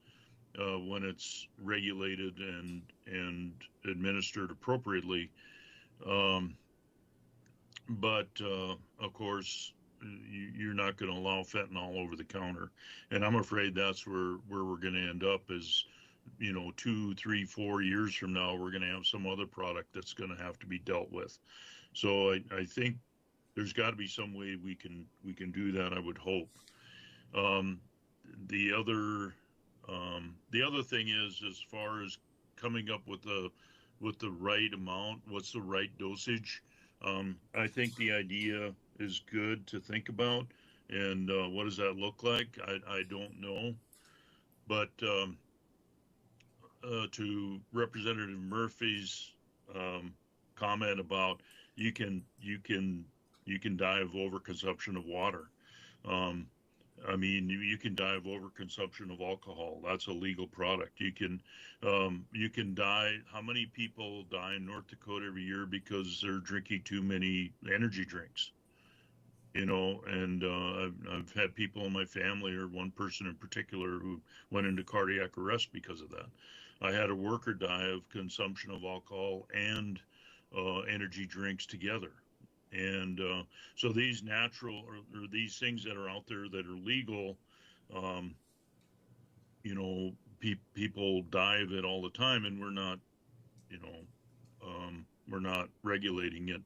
when it's regulated and administered appropriately. But of course, you're not going to allow fentanyl over the counter, and I'm afraid that's where we're going to end up. Is 2, 3, 4 years from now, we're going to have some other product that's going to have to be dealt with. So I think there's got to be some way we can do that, I would hope. The other thing is, as far as coming up with the right amount, what's the right dosage? I think the idea is good to think about, and what does that look like? I don't know, but to Representative Murphy's comment about you can die of overconsumption of water. I mean, you can die of overconsumption of alcohol. That's a legal product. You can die. How many people die in North Dakota every year because they're drinking too many energy drinks? And I've had people in my family, or one person in particular, who went into cardiac arrest because of that. I had a worker die of consumption of alcohol and energy drinks together. And so these natural or these things that are out there that are legal, people die of it all the time, and we're not regulating it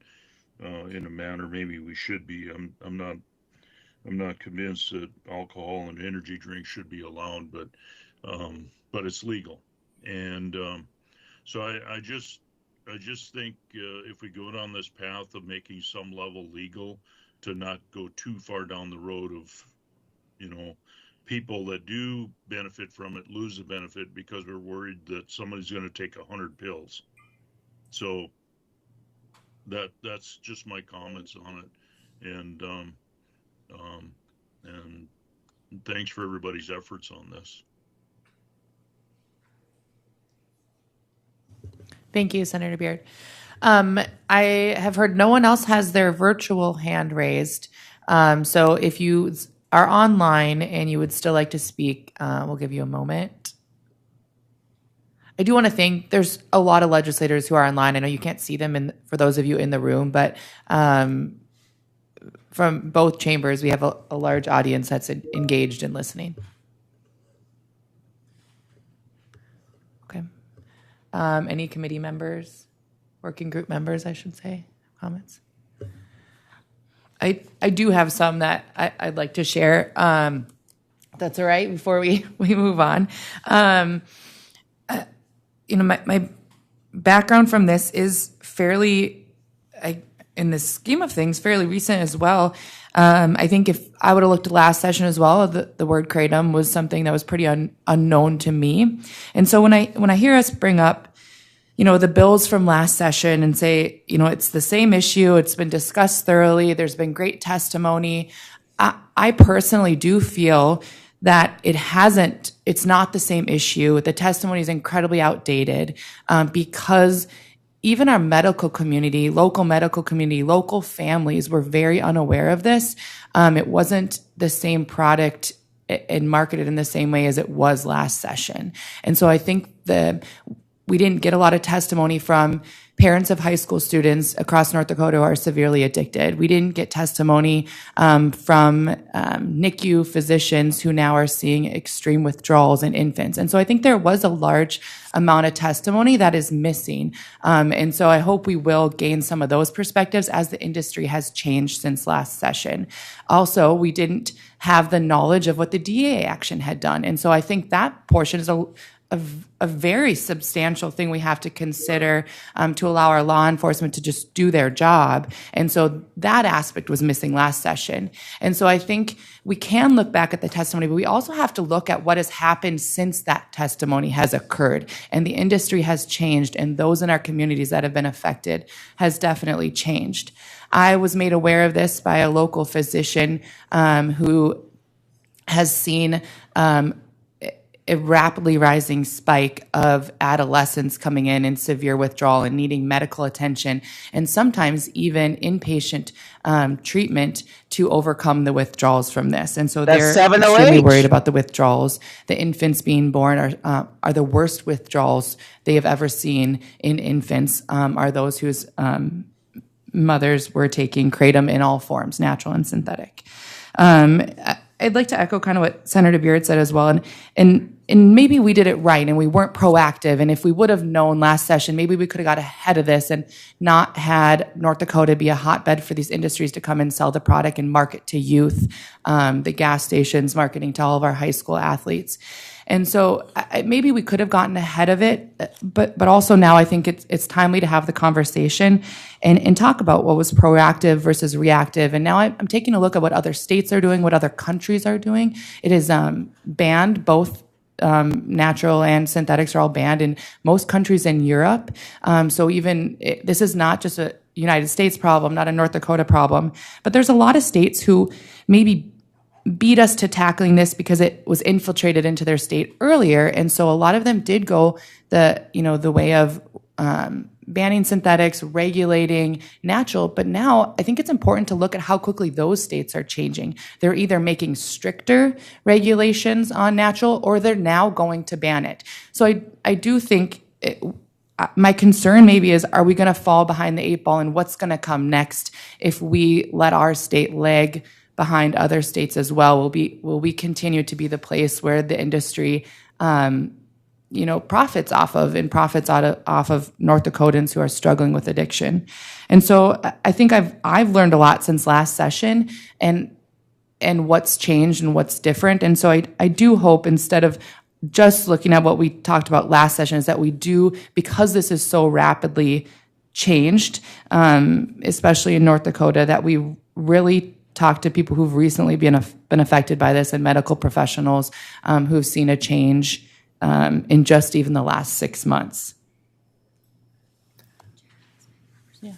in a manner maybe we should be. I'm not convinced that alcohol and energy drinks should be allowed, but it's legal. And so I just think if we go down this path of making some level legal, to not go too far down the road of, people that do benefit from it lose the benefit because we're worried that somebody's going to take 100 pills. So that's just my comments on it. And thanks for everybody's efforts on this. Thank you, Senator Beard. I have heard no one else has their virtual hand raised. So if you are online and you would still like to speak, we'll give you a moment. I do want to thank, there's a lot of legislators who are online. I know you can't see them for those of you in the room, but from both chambers, we have a large audience that's engaged in listening. Okay. Any committee members, working group members, I should say, comments? I do have some that I'd like to share. That's all right before we move on. My background from this is fairly, in the scheme of things, fairly recent as well. I think if I would have looked at last session as well, the word kratom was something that was pretty unknown to me. And so when I hear us bring up, the bills from last session and say, it's the same issue, it's been discussed thoroughly, there's been great testimony, I personally do feel that it's not the same issue. The testimony is incredibly outdated because even our medical community, local families were very unaware of this. It wasn't the same product and marketed in the same way as it was last session. And so I think we didn't get a lot of testimony from parents of high school students across North Dakota who are severely addicted. We didn't get testimony from NICU physicians who now are seeing extreme withdrawals in infants. And so I think there was a large amount of testimony that is missing. And so I hope we will gain some of those perspectives as the industry has changed since last session. Also, we didn't have the knowledge of what the DEA action had done. And so I think that portion is a very substantial thing we have to consider to allow our law enforcement to just do their job. And so that aspect was missing last session. And so I think we can look back at the testimony, but we also have to look at what has happened since that testimony has occurred. And the industry has changed, and those in our communities that have been affected has definitely changed. I was made aware of this by a local physician who has seen a rapidly rising spike of adolescents coming in severe withdrawal and needing medical attention, and sometimes even inpatient treatment to overcome the withdrawals from this. And so they're extremely worried about the withdrawals. The infants being born are the worst withdrawals they have ever seen in infants, are those whose mothers were taking kratom in all forms, natural and synthetic. I'd like to echo kind of what Senator Beard said as well. And maybe we did it right and we weren't proactive. And if we would have known last session, maybe we could have got ahead of this and not had North Dakota be a hotbed for these industries to come and sell the product and market to youth, the gas stations marketing to all of our high school athletes. And so maybe we could have gotten ahead of it, but also now I think it's timely to have the conversation and talk about what was proactive versus reactive. And now I'm taking a look at what other states are doing, what other countries are doing. It is banned, both natural and synthetics are all banned in most countries in Europe. So even this is not just a United States problem, not a North Dakota problem, but there's a lot of states who maybe beat us to tackling this because it was infiltrated into their state earlier. And so a lot of them did go the way of banning synthetics, regulating natural. But now I think it's important to look at how quickly those states are changing. They're either making stricter regulations on natural or they're now going to ban it. So I do think my concern maybe is, are we going to fall behind the eight ball and what's going to come next if we let our state lag behind other states as well? Will we continue to be the place where the industry profits off of North Dakotans who are struggling with addiction? And so I think I've learned a lot since last session and what's changed and what's different. And so I do hope, instead of just looking at what we talked about last session, is that we do, because this is so rapidly changed, especially in North Dakota, that we really talk to people who've recently been affected by this and medical professionals who've seen a change in just even the last 6 months. Yeah.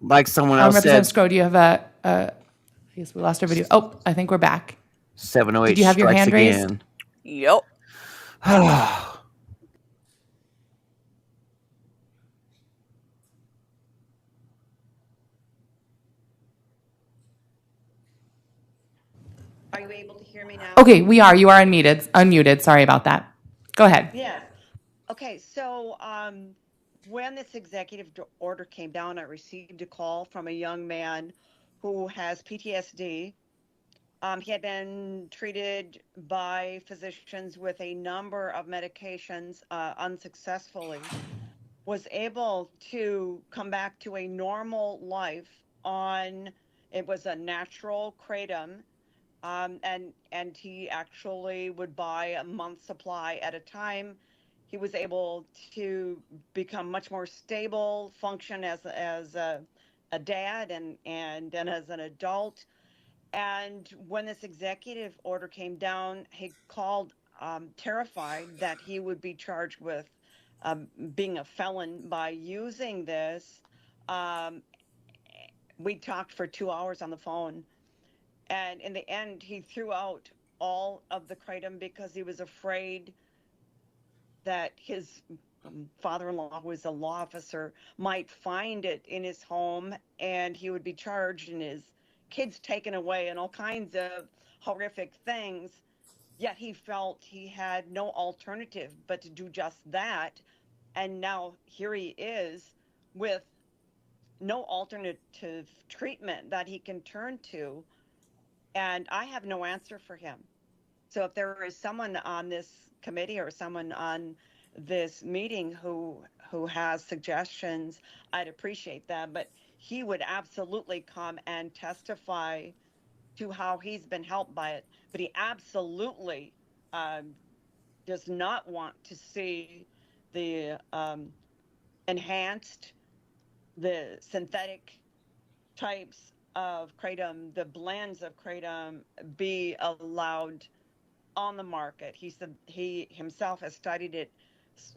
Like someone else said. Representative Scro, do you have I guess we lost our video. Oh, I think we're back. 708 Did you have your strikes hand raised? again. Yep. Are you able to hear me now? Okay, we are. You are unmuted. Sorry about that. Go ahead. Yeah. Okay, so when this executive order came down, I received a call from a young man who has PTSD. He had been treated by physicians with a number of medications unsuccessfully, was able to come back to a normal life it was a natural kratom, and he actually would buy a month's supply at a time. He was able to become much more stable, function as a dad and as an adult. And when this executive order came down, he called terrified that he would be charged with being a felon by using this. Um, we talked for 2 hours on the phone, and in the end, he threw out all of the kratom because he was afraid that his father-in-law, who was a law officer, might find it in his home, and he would be charged and his kids taken away and all kinds of horrific things. Yet he felt he had no alternative but to do just that. And now here he is with no alternative treatment that he can turn to. And I have no answer for him. So if there is someone on this committee or someone on this meeting who has suggestions, I'd appreciate that. But he would absolutely come and testify to how he's been helped by it. But he absolutely does not want to see the enhanced, the synthetic types of kratom, the blends of kratom be allowed on the market. He said he himself has studied it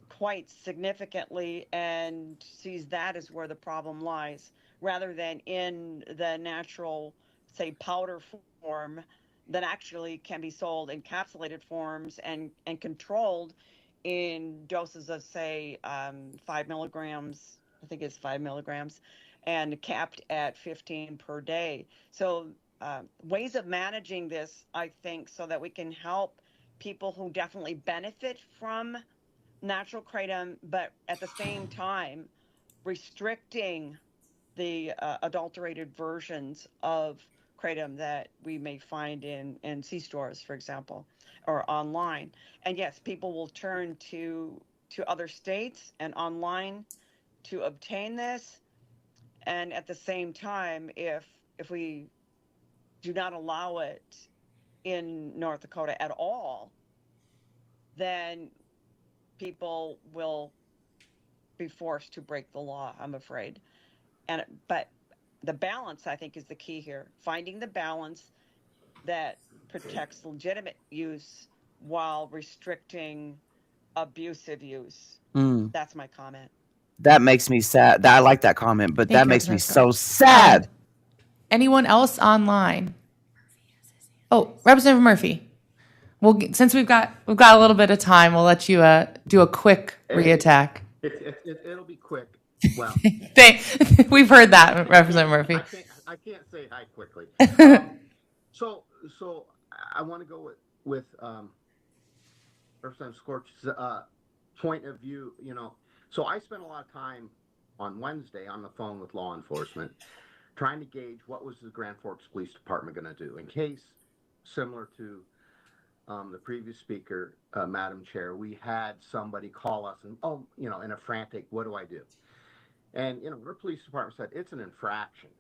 quite significantly and sees that as where the problem lies, rather than in the natural, say, powder form that actually can be sold in encapsulated forms and controlled in doses of, say, 5 milligrams. I think it's 5 milligrams, and capped at 15 per day. So ways of managing this, I think, so that we can help people who definitely benefit from natural kratom, but at the same time restricting the adulterated versions of kratom that we may find in C-stores, for example, or online. And yes, people will turn to other states and online to obtain this. And at the same time, if we do not allow it in North Dakota at all, then people will be forced to break the law, I'm afraid. But the balance, I think, is the key here. Finding the balance that protects legitimate use while restricting abusive use. That's my comment. That makes me sad. I like that comment, but Thank that you, makes me Representative so Scott. sad. Anyone else online? Oh, Representative Murphy. Well, since we've got a little bit of time, we'll let you do a quick reattack. It'll be quick. Well, We've heard that, Representative Murphy. I can't say hi quickly. So I want to go with Representative Scorch's point of view. So I spent a lot of time on Wednesday on the phone with law enforcement, trying to gauge what was the Grand Forks Police Department going to do in case, similar to the previous speaker, Madam Chair, we had somebody call us and, in a frantic, what do I do? And, our police department said it's an infraction.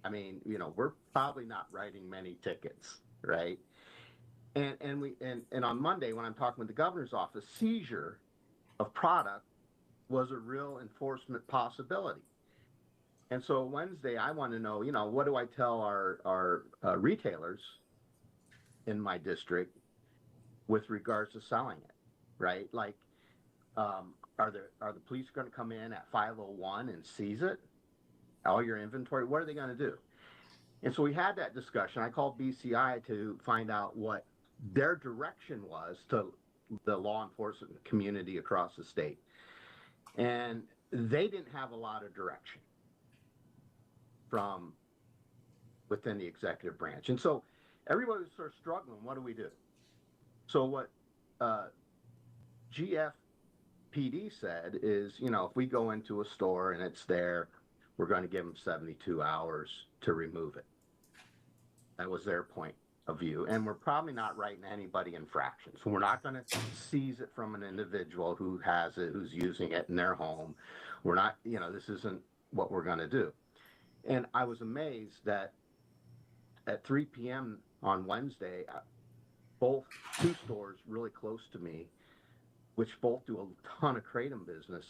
I mean, we're probably not writing many tickets, right? And on Monday, when I'm talking with the governor's office, seizure of product was a real enforcement possibility. And so Wednesday, I want to know, what do I tell our retailers in my district with regards to selling it, right? Like, are the police going to come in at 5:01 and seize it? All your inventory? What are they going to do? And so we had that discussion. I called BCI to find out what their direction was to the law enforcement community across the state. And they didn't have a lot of direction from within the executive branch. And so everybody was sort of struggling. What do we do? So what GFPD said is, if we go into a store and it's there, we're going to give them 72 hours to remove it. That was their point of view. And we're probably not writing anybody infractions. So we're not going to seize it from an individual who has it, who's using it in their home. We're not, this isn't what we're going to do. And I was amazed that at 3 p.m. on Wednesday, both two stores really close to me, which both do a ton of Kratom business,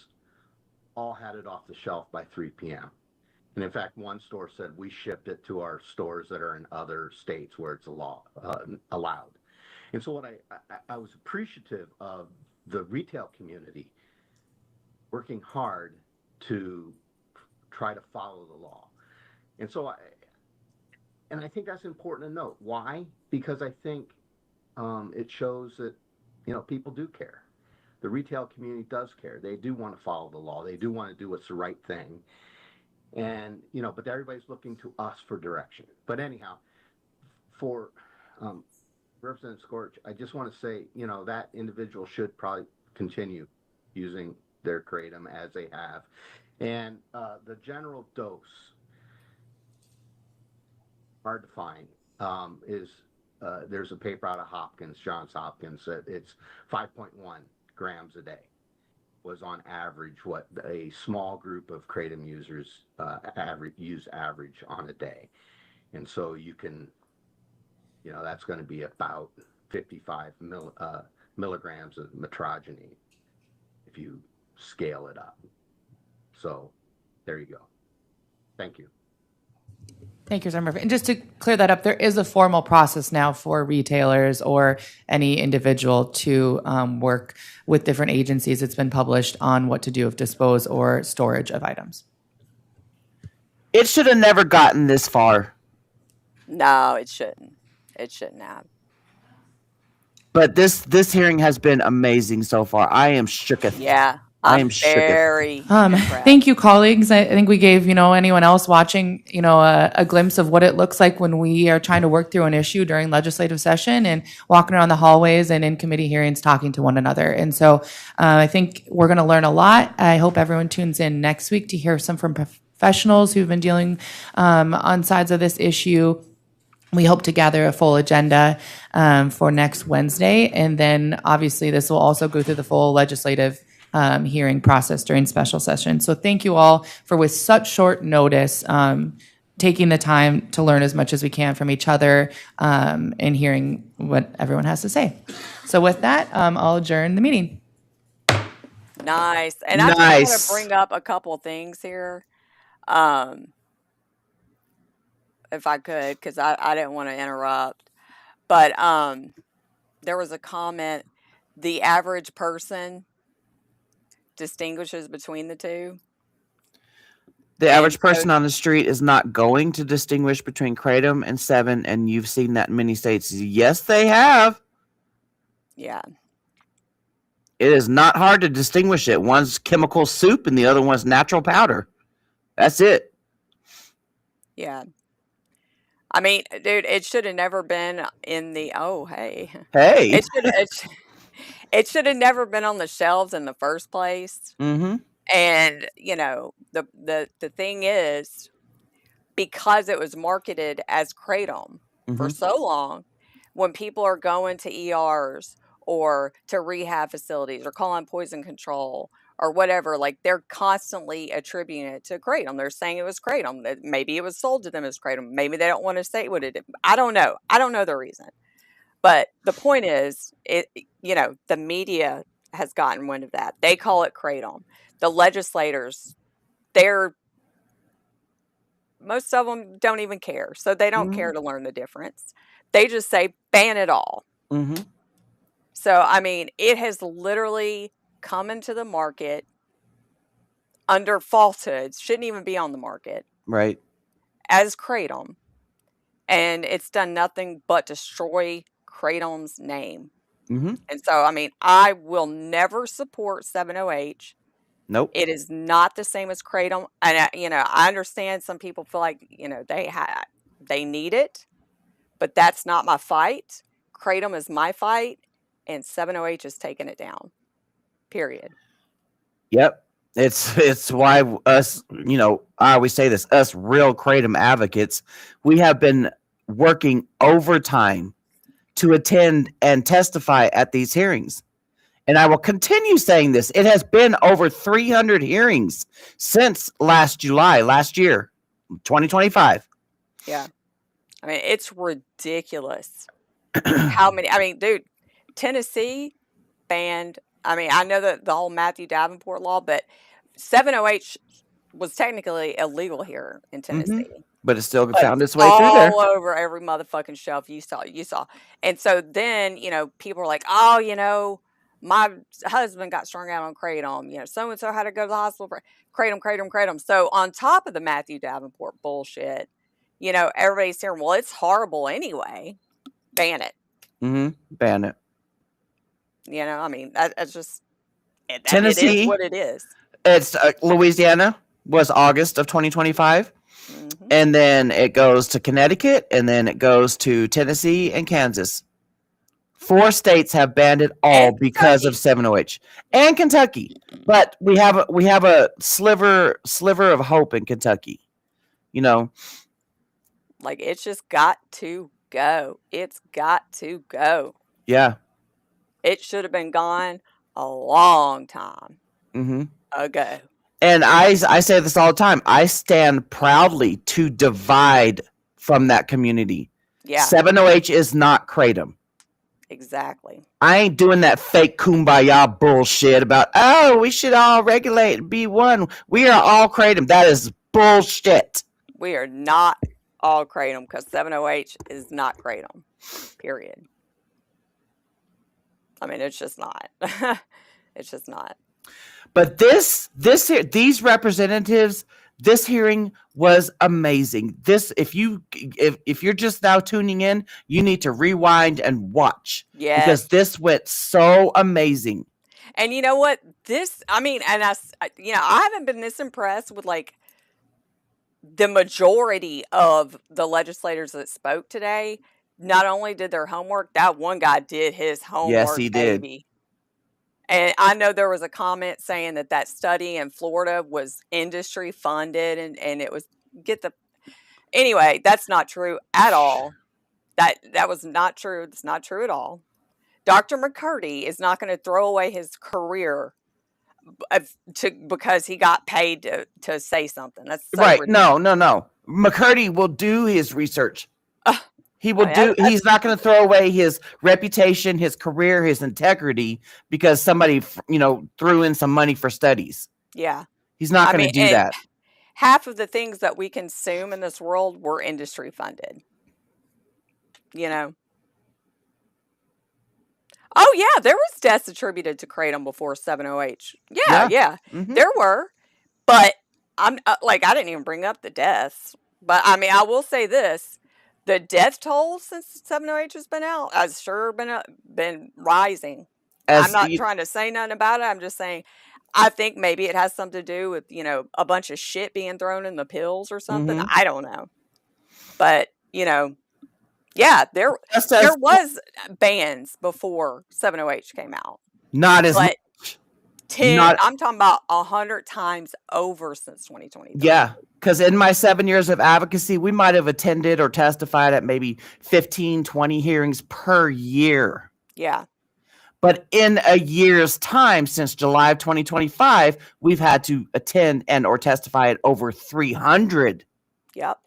all had it off the shelf by 3 p.m. And in fact, one store said we shipped it to our stores that are in other states where it's allowed. And so what I was appreciative of the retail community working hard to try to follow the law. And so I think that's important to note. Why? Because I think it shows that, people do care. The retail community does care. They do want to follow the law. They do want to do what's the right thing. And, but everybody's looking to us for direction. But anyhow, for Representative Scorch, I just want to say, that individual should probably continue using their Kratom as they have. And the general dose, hard to find, is there's a paper out of Johns Hopkins, that it's 5.1 grams a day was on average what a small group of Kratom users average on a day. And so you can, that's going to be about 55 milligrams of metrogeny if you scale it up. So there you go. Thank you. Thank you, Representative Murphy. And just to clear that up, there is a formal process now for retailers or any individual to work with different agencies. It's been published on what to do with dispose or storage of items. It should have never gotten this far. No, it shouldn't. It shouldn't have. But this hearing has been amazing so far. I am shooketh. Yeah. I am shooketh. Very impressed. Thank you, colleagues. I think we gave, anyone else watching, a glimpse of what it looks like when we are trying to work through an issue during legislative session and walking around the hallways and in committee hearings talking to one another. And so I think we're going to learn a lot. I hope everyone tunes in next week to hear some from professionals who've been dealing on sides of this issue. We hope to gather a full agenda for next Wednesday. And then obviously this will also go through the full legislative hearing process during special session. So thank you all for, with such short notice, taking the time to learn as much as we can from each other and hearing what everyone has to say. So with that, I'll adjourn the meeting. Nice. And I just want to bring up a couple of things here, if I could, because I didn't want to interrupt. But there was a comment, the average person distinguishes between the two. The average person on the street is not going to distinguish between Kratom and 7, and you've seen that in many states. Yes, they have. Yeah. It is not hard to distinguish it. One's chemical soup and the other one's natural powder. That's it. Yeah. I mean, dude, it should have never been in the, Hey. It should have never been on the shelves in the first place. Mm-hmm. And, the thing is, because it was marketed as Kratom for so long, when people are going to ERs or to rehab facilities or calling poison control or whatever, like they're constantly attributing it to Kratom. They're saying it was Kratom. Maybe it was sold to them as Kratom. Maybe they don't want to say what it is. I don't know. I don't know the reason. But the point is, the media has gotten wind of that. They call it Kratom. The legislators, most of them don't even care. So they don't care to learn the difference. They just say, ban it all. Mm-hmm. So, I mean, it has literally come into the market under falsehoods. Shouldn't even be on the market. Right. As Kratom. And it's done nothing but destroy Kratom's name. Mm-hmm. And so, I mean, I will never support 7-OH. Nope. It is not the same as Kratom. And, I understand some people feel like, they need it, but that's not my fight. Kratom is my fight, and 7-OH is taking it down. Period. Yep. It's why us, I always say this, us real Kratom advocates, we have been working overtime to attend and testify at these hearings. And I will continue saying this. It has been over 300 hearings since last year, 2025. Yeah. I mean, it's ridiculous how many. I mean, dude, Tennessee banned. I mean, I know that the whole Matthew Davenport law, but 7-OH was technically illegal here in Tennessee. But it still But found it's its way through there. all over every motherfucking shelf you saw. And so then, people are like, oh, my husband got strung out on Kratom. So and so had to go to the hospital for Kratom. So on top of the Matthew Davenport bullshit, everybody's saying, well, it's horrible anyway. Ban it. Ban it. I mean, that's just it Tennessee, is what it is. It's Louisiana was August of 2025. And then it goes to Connecticut, and then it goes to Tennessee and Kansas. 4 states have banned it all because of 7-OH, and Kentucky. But we have a sliver of hope in Kentucky. Like, it's just got to go. It's got to go. Yeah. It should have been gone a long time ago. And I say this all the time. I stand proudly to divide from that community. Yeah. 7-OH is not Kratom. Exactly. I ain't doing that fake kumbaya bullshit about, we should all regulate and be one. We are all Kratom. That is bullshit. We are not all Kratom because 7-OH is not Kratom. Period. I mean, it's just not. It's just not. But these representatives, this hearing was amazing. If you're just now tuning in, you need to rewind and watch. Yes. Because this went so amazing. And you know what? I haven't been this impressed with like the majority of the legislators that spoke today. Not only did their homework, that one guy did his homework. Yes, he did. Baby. And I know there was a comment saying that study in Florida was industry funded and it was anyway, that's not true at all. That was not true. It's not true at all. Dr. McCurdy is not going to throw away his career because he got paid to say something. That's so right. ridiculous. No. McCurdy will do his research. He will he's not going to throw away his reputation, his career, his integrity because somebody, threw in some money for studies. Yeah. He's not going to do that. Half of the things that we consume in this world were industry funded. Oh yeah, there was deaths attributed to Kratom before 7-OH. Yeah. There were. But I'm I didn't even bring up the deaths. But I mean, I will say this. The death toll since 7-OH has been out has sure been rising. I'm not trying to say nothing about it. I'm just saying I think maybe it has something to do with, a bunch of shit being thrown in the pills or something. I don't know. But, yeah, there was bans before 7-OH came out. Not as much. 10, I'm talking about 100 times over since 2020. Yeah, because in my 7 years of advocacy, we might have attended or testified at maybe 15, 20 hearings per year. Yeah. But in a year's time, since July of 2025, we've had to attend and or testify at over 300. Yep.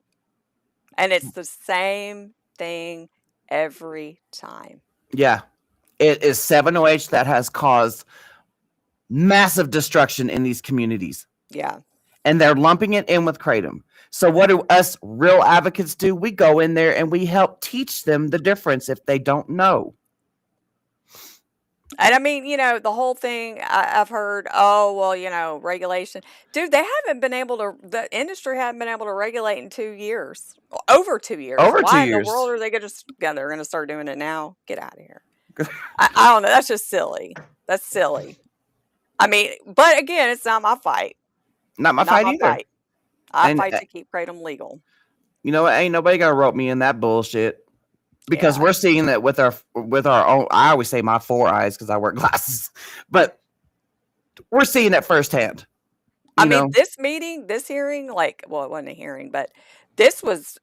And it's the same thing every time. Yeah. It is 7-OH that has caused massive destruction in these communities. Yeah. And they're lumping it in with Kratom. So what do us real advocates do? We go in there and we help teach them the difference if they don't know. And I mean, the whole thing I've heard, regulation. Dude, the industry haven't been able to regulate in 2 years. Over 2 years. Why in the world are they they're going to start doing it now? Get out of here. I don't know. That's just silly. That's silly. I mean, but again, it's not my fight. Not my fight either. I fight to keep Kratom legal. You know what? Ain't nobody gonna rope me in that bullshit because we're seeing that with our own. I always say my 4 eyes because I wear glasses, but we're seeing it firsthand. I mean, this hearing, it wasn't a hearing, but this was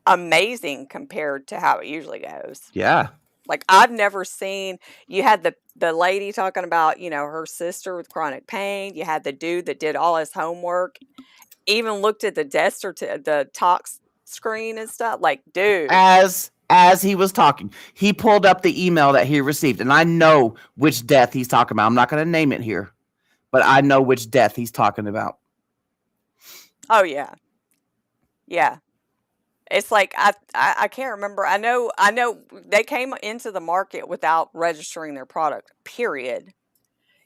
amazing compared to how it usually goes. Yeah. Like, I've never seen, you had the lady talking about, her sister with chronic pain. You had the dude that did all his homework, even looked at the death the tox screen and stuff. Like, dude. As he was talking, he pulled up the email that he received, and I know which death he's talking about. I'm not going to name it here, but I know which death he's talking about. Oh yeah. Yeah. It's like I can't remember. I know they came into the market without registering their product, period.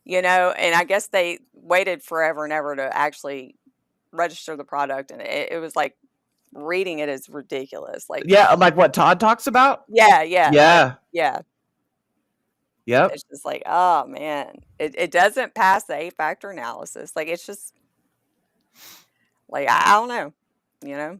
You know, and I guess they waited forever and ever to actually register the product, and it was like reading it is ridiculous. Like, Yeah, like what Todd talks about. yeah, Yeah. yeah. Yep. It's just like, oh man, it doesn't pass the 8-factor analysis. Like, it's just like I don't know, you know.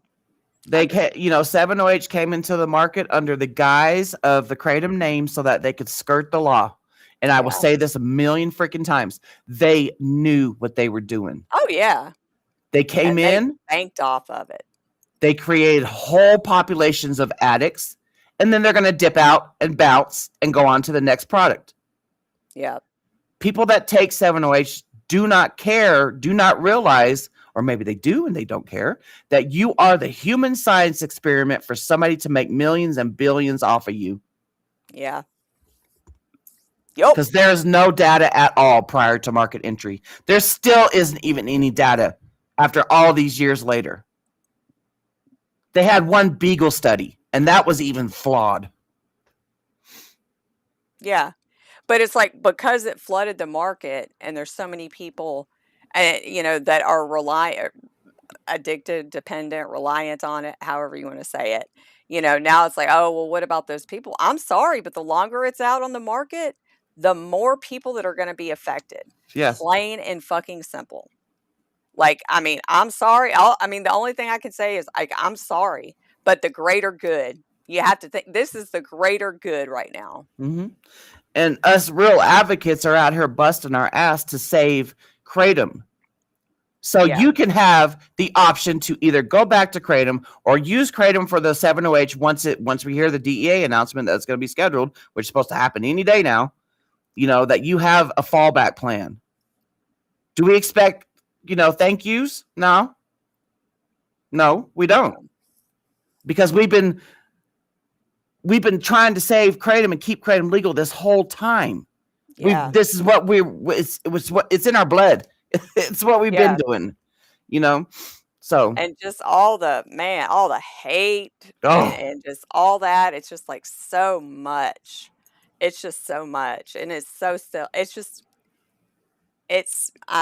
They 7OH came into the market under the guise of the Kratom name so that they could skirt the law. And I will say this a million freaking times. They knew what they were doing. Oh yeah. They came in, banked off of it. they created whole populations of addicts, and then they're going to dip out and bounce and go on to the next product. Yeah. People that take 7OH do not care, do not realize, or maybe they do and they don't care, that you are the human science experiment for somebody to make millions and billions off of you. Yeah. Yep. Because there's no data at all prior to market entry. There still isn't even any data after all these years later. They had one Beagle study, and that was even flawed. Yeah. But it's like, because it flooded the market and there's so many people, that are addicted, dependent, reliant on it, however you want to say it. Now it's like, oh, well, what about those people? I'm sorry, but the longer it's out on the market, the more people that are going to be affected. Yes. Plain and fucking simple. Like, I mean, I'm sorry. The only thing I can say is, like, I'm sorry, but the greater good. You have to think this is the greater good right now. Mm-hmm. And us real advocates are out here busting our ass to save Kratom. So you can have the option to either go back to Kratom or use Kratom for the 7OH once we hear the DEA announcement that's going to be scheduled, which is supposed to happen any day now, that you have a fallback plan. Do we expect, thank yous? No, we don't. Because we've been trying to save Kratom and keep Kratom legal this whole time. Yeah. This is what it's in our blood. It's what we've been doing, so. And just all the hate and just all that. It's just like so much. It's just so much. And it's so still, I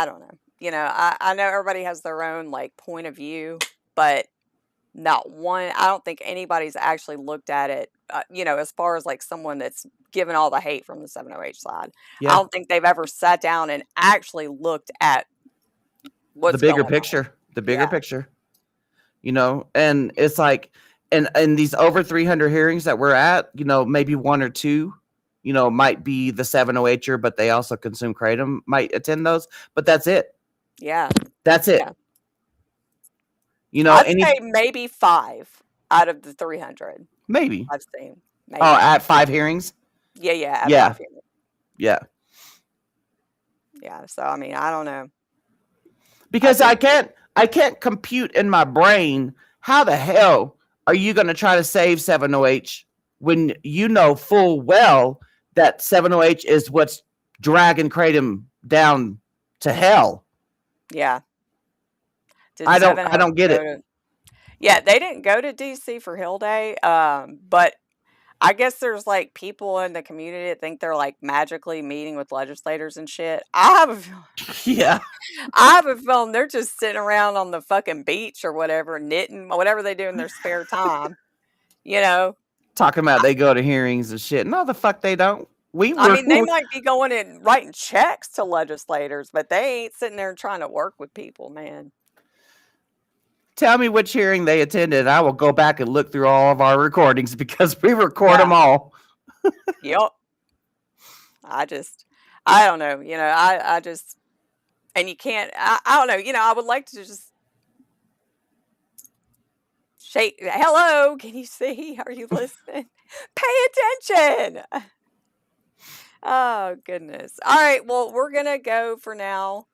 don't know. I know everybody has their own like point of view, but I don't think anybody's actually looked at it, as far as like someone that's given all the hate from the 7OH side. Yeah. I don't think they've ever sat down and actually looked at what's the bigger going picture, on. the bigger picture, and it's like, and these over 300 hearings that we're at, maybe one or two, might be the 7OHer, but they also consume Kratom, might attend those, but that's it. Yeah. That's it. Yeah. I'd say maybe 5 out of the 300. Maybe. I've seen. Maybe. Oh, at 5 hearings? Yeah. At 5 hearings. Yeah. Yeah. So, I mean, I don't know. Because I can't compute in my brain, how the hell are you going to try to save 7OH when you know full well that 7OH is what's dragging Kratom down to hell? Yeah. I don't get it. Yeah, they didn't go to DC for Hill Day, but I guess there's like people in the community that think they're like magically meeting with legislators and shit. I have a feeling they're just sitting around on the fucking beach or whatever, knitting, whatever they do in their spare time. Talking about they go to hearings and shit. No, the fuck they don't. They might be going and writing checks to legislators, but they ain't sitting there trying to work with people, man. Tell me which hearing they attended. I will go back and look through all of our recordings because we record them all. Yep. I don't know. I just, and you can't, I don't know. I would like to just shake. Hello. Can you see? Are you listening? Pay attention. Oh, goodness. All right. Well, we're going to go for now.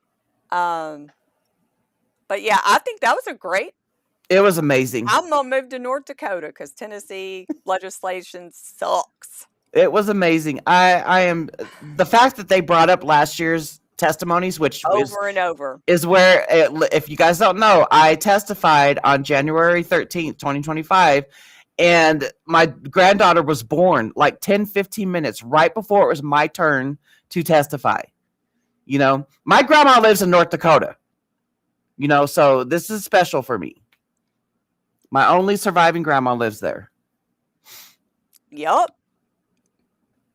But yeah, I think that was a great It was amazing. I'm gonna move to North Dakota because Tennessee legislation sucks. It was amazing. I am the fact that they brought up last year's testimonies, which Over and over. is where if you guys don't know, I testified on January 13th, 2025, and my granddaughter was born like 10-15 minutes right before it was my turn to testify. You know, my grandma lives in North Dakota. You know, so this is special for me. My only surviving grandma lives there. Yup.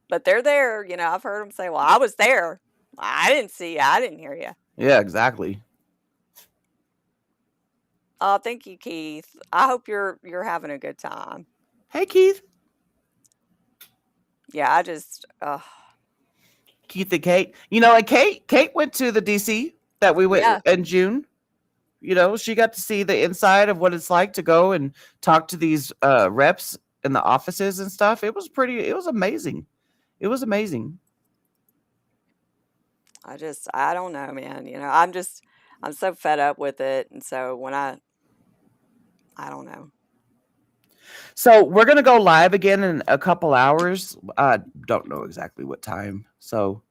But they're there. You know, I've heard them say, well, I was there. I didn't see you. I didn't hear you. Yeah, exactly. Oh, thank you, Keith. I hope you're having a good time. Hey, Keith. Yeah, I just Keith and Kate. You know, and Kate went to the DC that we went Yeah. in June. You know, she got to see the inside of what it's like to go and talk to these reps in the offices and stuff. It was amazing. It was amazing. I don't know, man. You know, I'm so fed up with it. And so when I don't know. So we're gonna go live again in a couple hours. I don't know exactly what time. So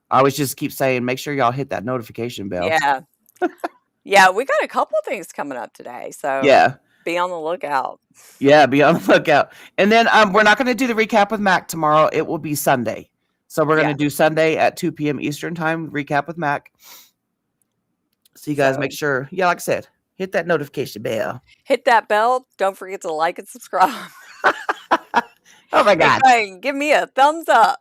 I always just keep saying, make sure y'all hit that notification bell. Yeah. Yeah, we got a couple things coming up today. So Yeah. be on the lookout. Yeah, be on the lookout. And then we're not going to do the recap with Mac tomorrow. It will be Sunday. So we're going to do Sunday at 2 p.m. Eastern time, recap with Mac. So you guys make sure, like I said, hit that notification bell. Hit that bell. Don't forget to like and subscribe. Oh my God. Hey, give me a thumbs up.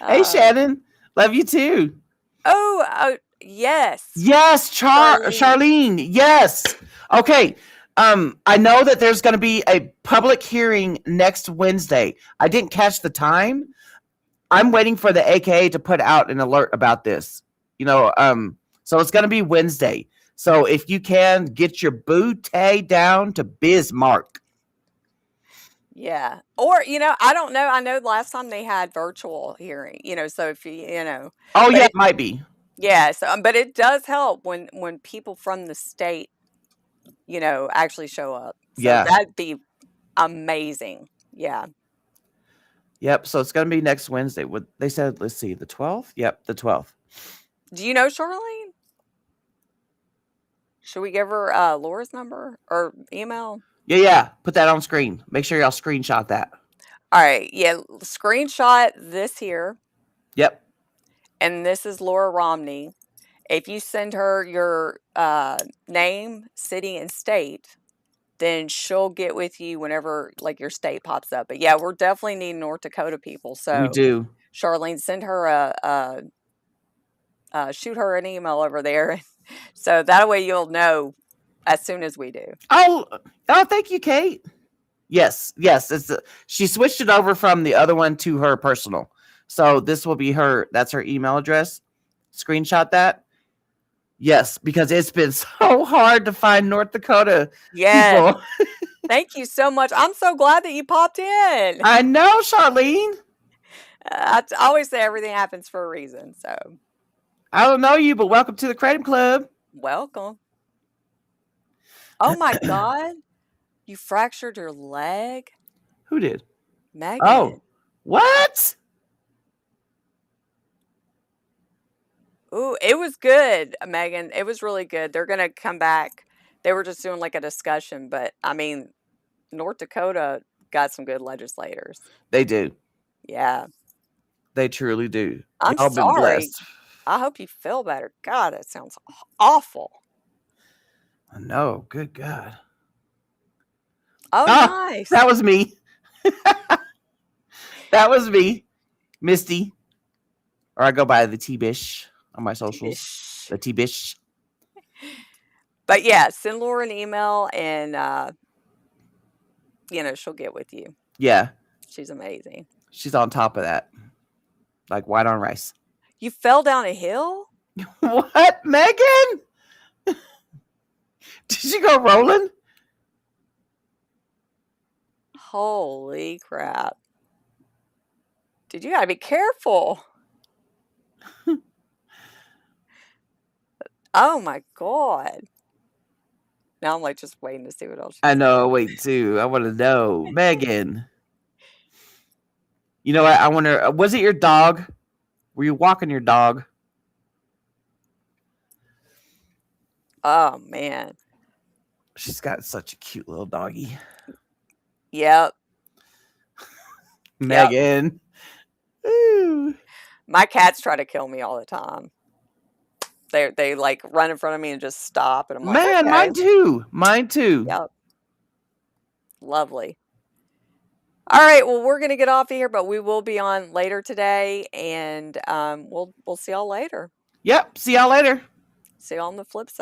Hey, Shannon. Love you too. Oh, yes. Yes, Charlene. Yes. Okay. I know that there's going to be a public hearing next Wednesday. I didn't catch the time. I'm waiting for the AKA to put out an alert about this. You know, so it's going to be Wednesday. So if you can get your bootay down to Bismarck. Yeah. Or, you know, I don't know. I know last time they had virtual hearing, you know, so if you know. Oh, but yeah, it might be. Yeah. So, but it does help when people from the state, you know, actually show up. So Yeah. that'd be amazing. Yeah. Yep. So it's going to be next Wednesday. What they said, let's see, the 12th? Yep, the 12th. Do you know Charlene? Should we give her Laura's number or email? Yeah. Put that on screen. Make sure y'all screenshot that. All right. Yeah. Screenshot this here. Yep. And this is Laura Romney. If you send her your name, city, and state, then she'll get with you whenever like your state pops up. But yeah, we're definitely needing North Dakota people. So We do. Charlene, send her shoot her an email over there. So that way you'll know as soon as we do. Oh, thank you, Kate. Yes. She switched it over from the other one to her personal. So this will be that's her email address. Screenshot that. Yes, because it's been so hard to find North Dakota people. Thank you so much. I'm so glad that you popped in. I know, Charlene. I always say everything happens for a reason. So I don't know you, but welcome to the Kratom Club. Welcome. Oh my God. You fractured your leg? Who did? Megan. Oh, what? Ooh, it was good, Megan. It was really good. They're going to come back. They were just doing like a discussion, but I mean, North Dakota got some good legislators. They do. Yeah. They truly do. I'm Y'all been sorry. blessed. I hope you feel better. God, that sounds awful. I know. Good God. Oh, nice. That was me. That was me, Misty. Or I go by the T-Bish on my socials. The T-Bish. But yeah, send Laura an email and, you know, she'll get with you. Yeah. She's amazing. She's on top of that. Like white on rice. You fell down a hill? What, Megan? Did you go rolling? Holy crap. Dude, you gotta be careful. Oh my God. Now I'm like just waiting to see what else. I know. Wait, too. I want to know, Megan. You know what? I wonder. Was it your dog? Were you walking your dog? Oh man. She's got such a cute little doggy. Yep. Megan. Ooh. My cats try to kill me all the time. They like run in front of me and just stop, and I'm like, Man, okay. mine too. Mine too. Yep. Lovely. All right, well, we're gonna get off of here, but we will be on later today, and we'll see y'all later. Yep. See y'all later. See y'all on the flip side.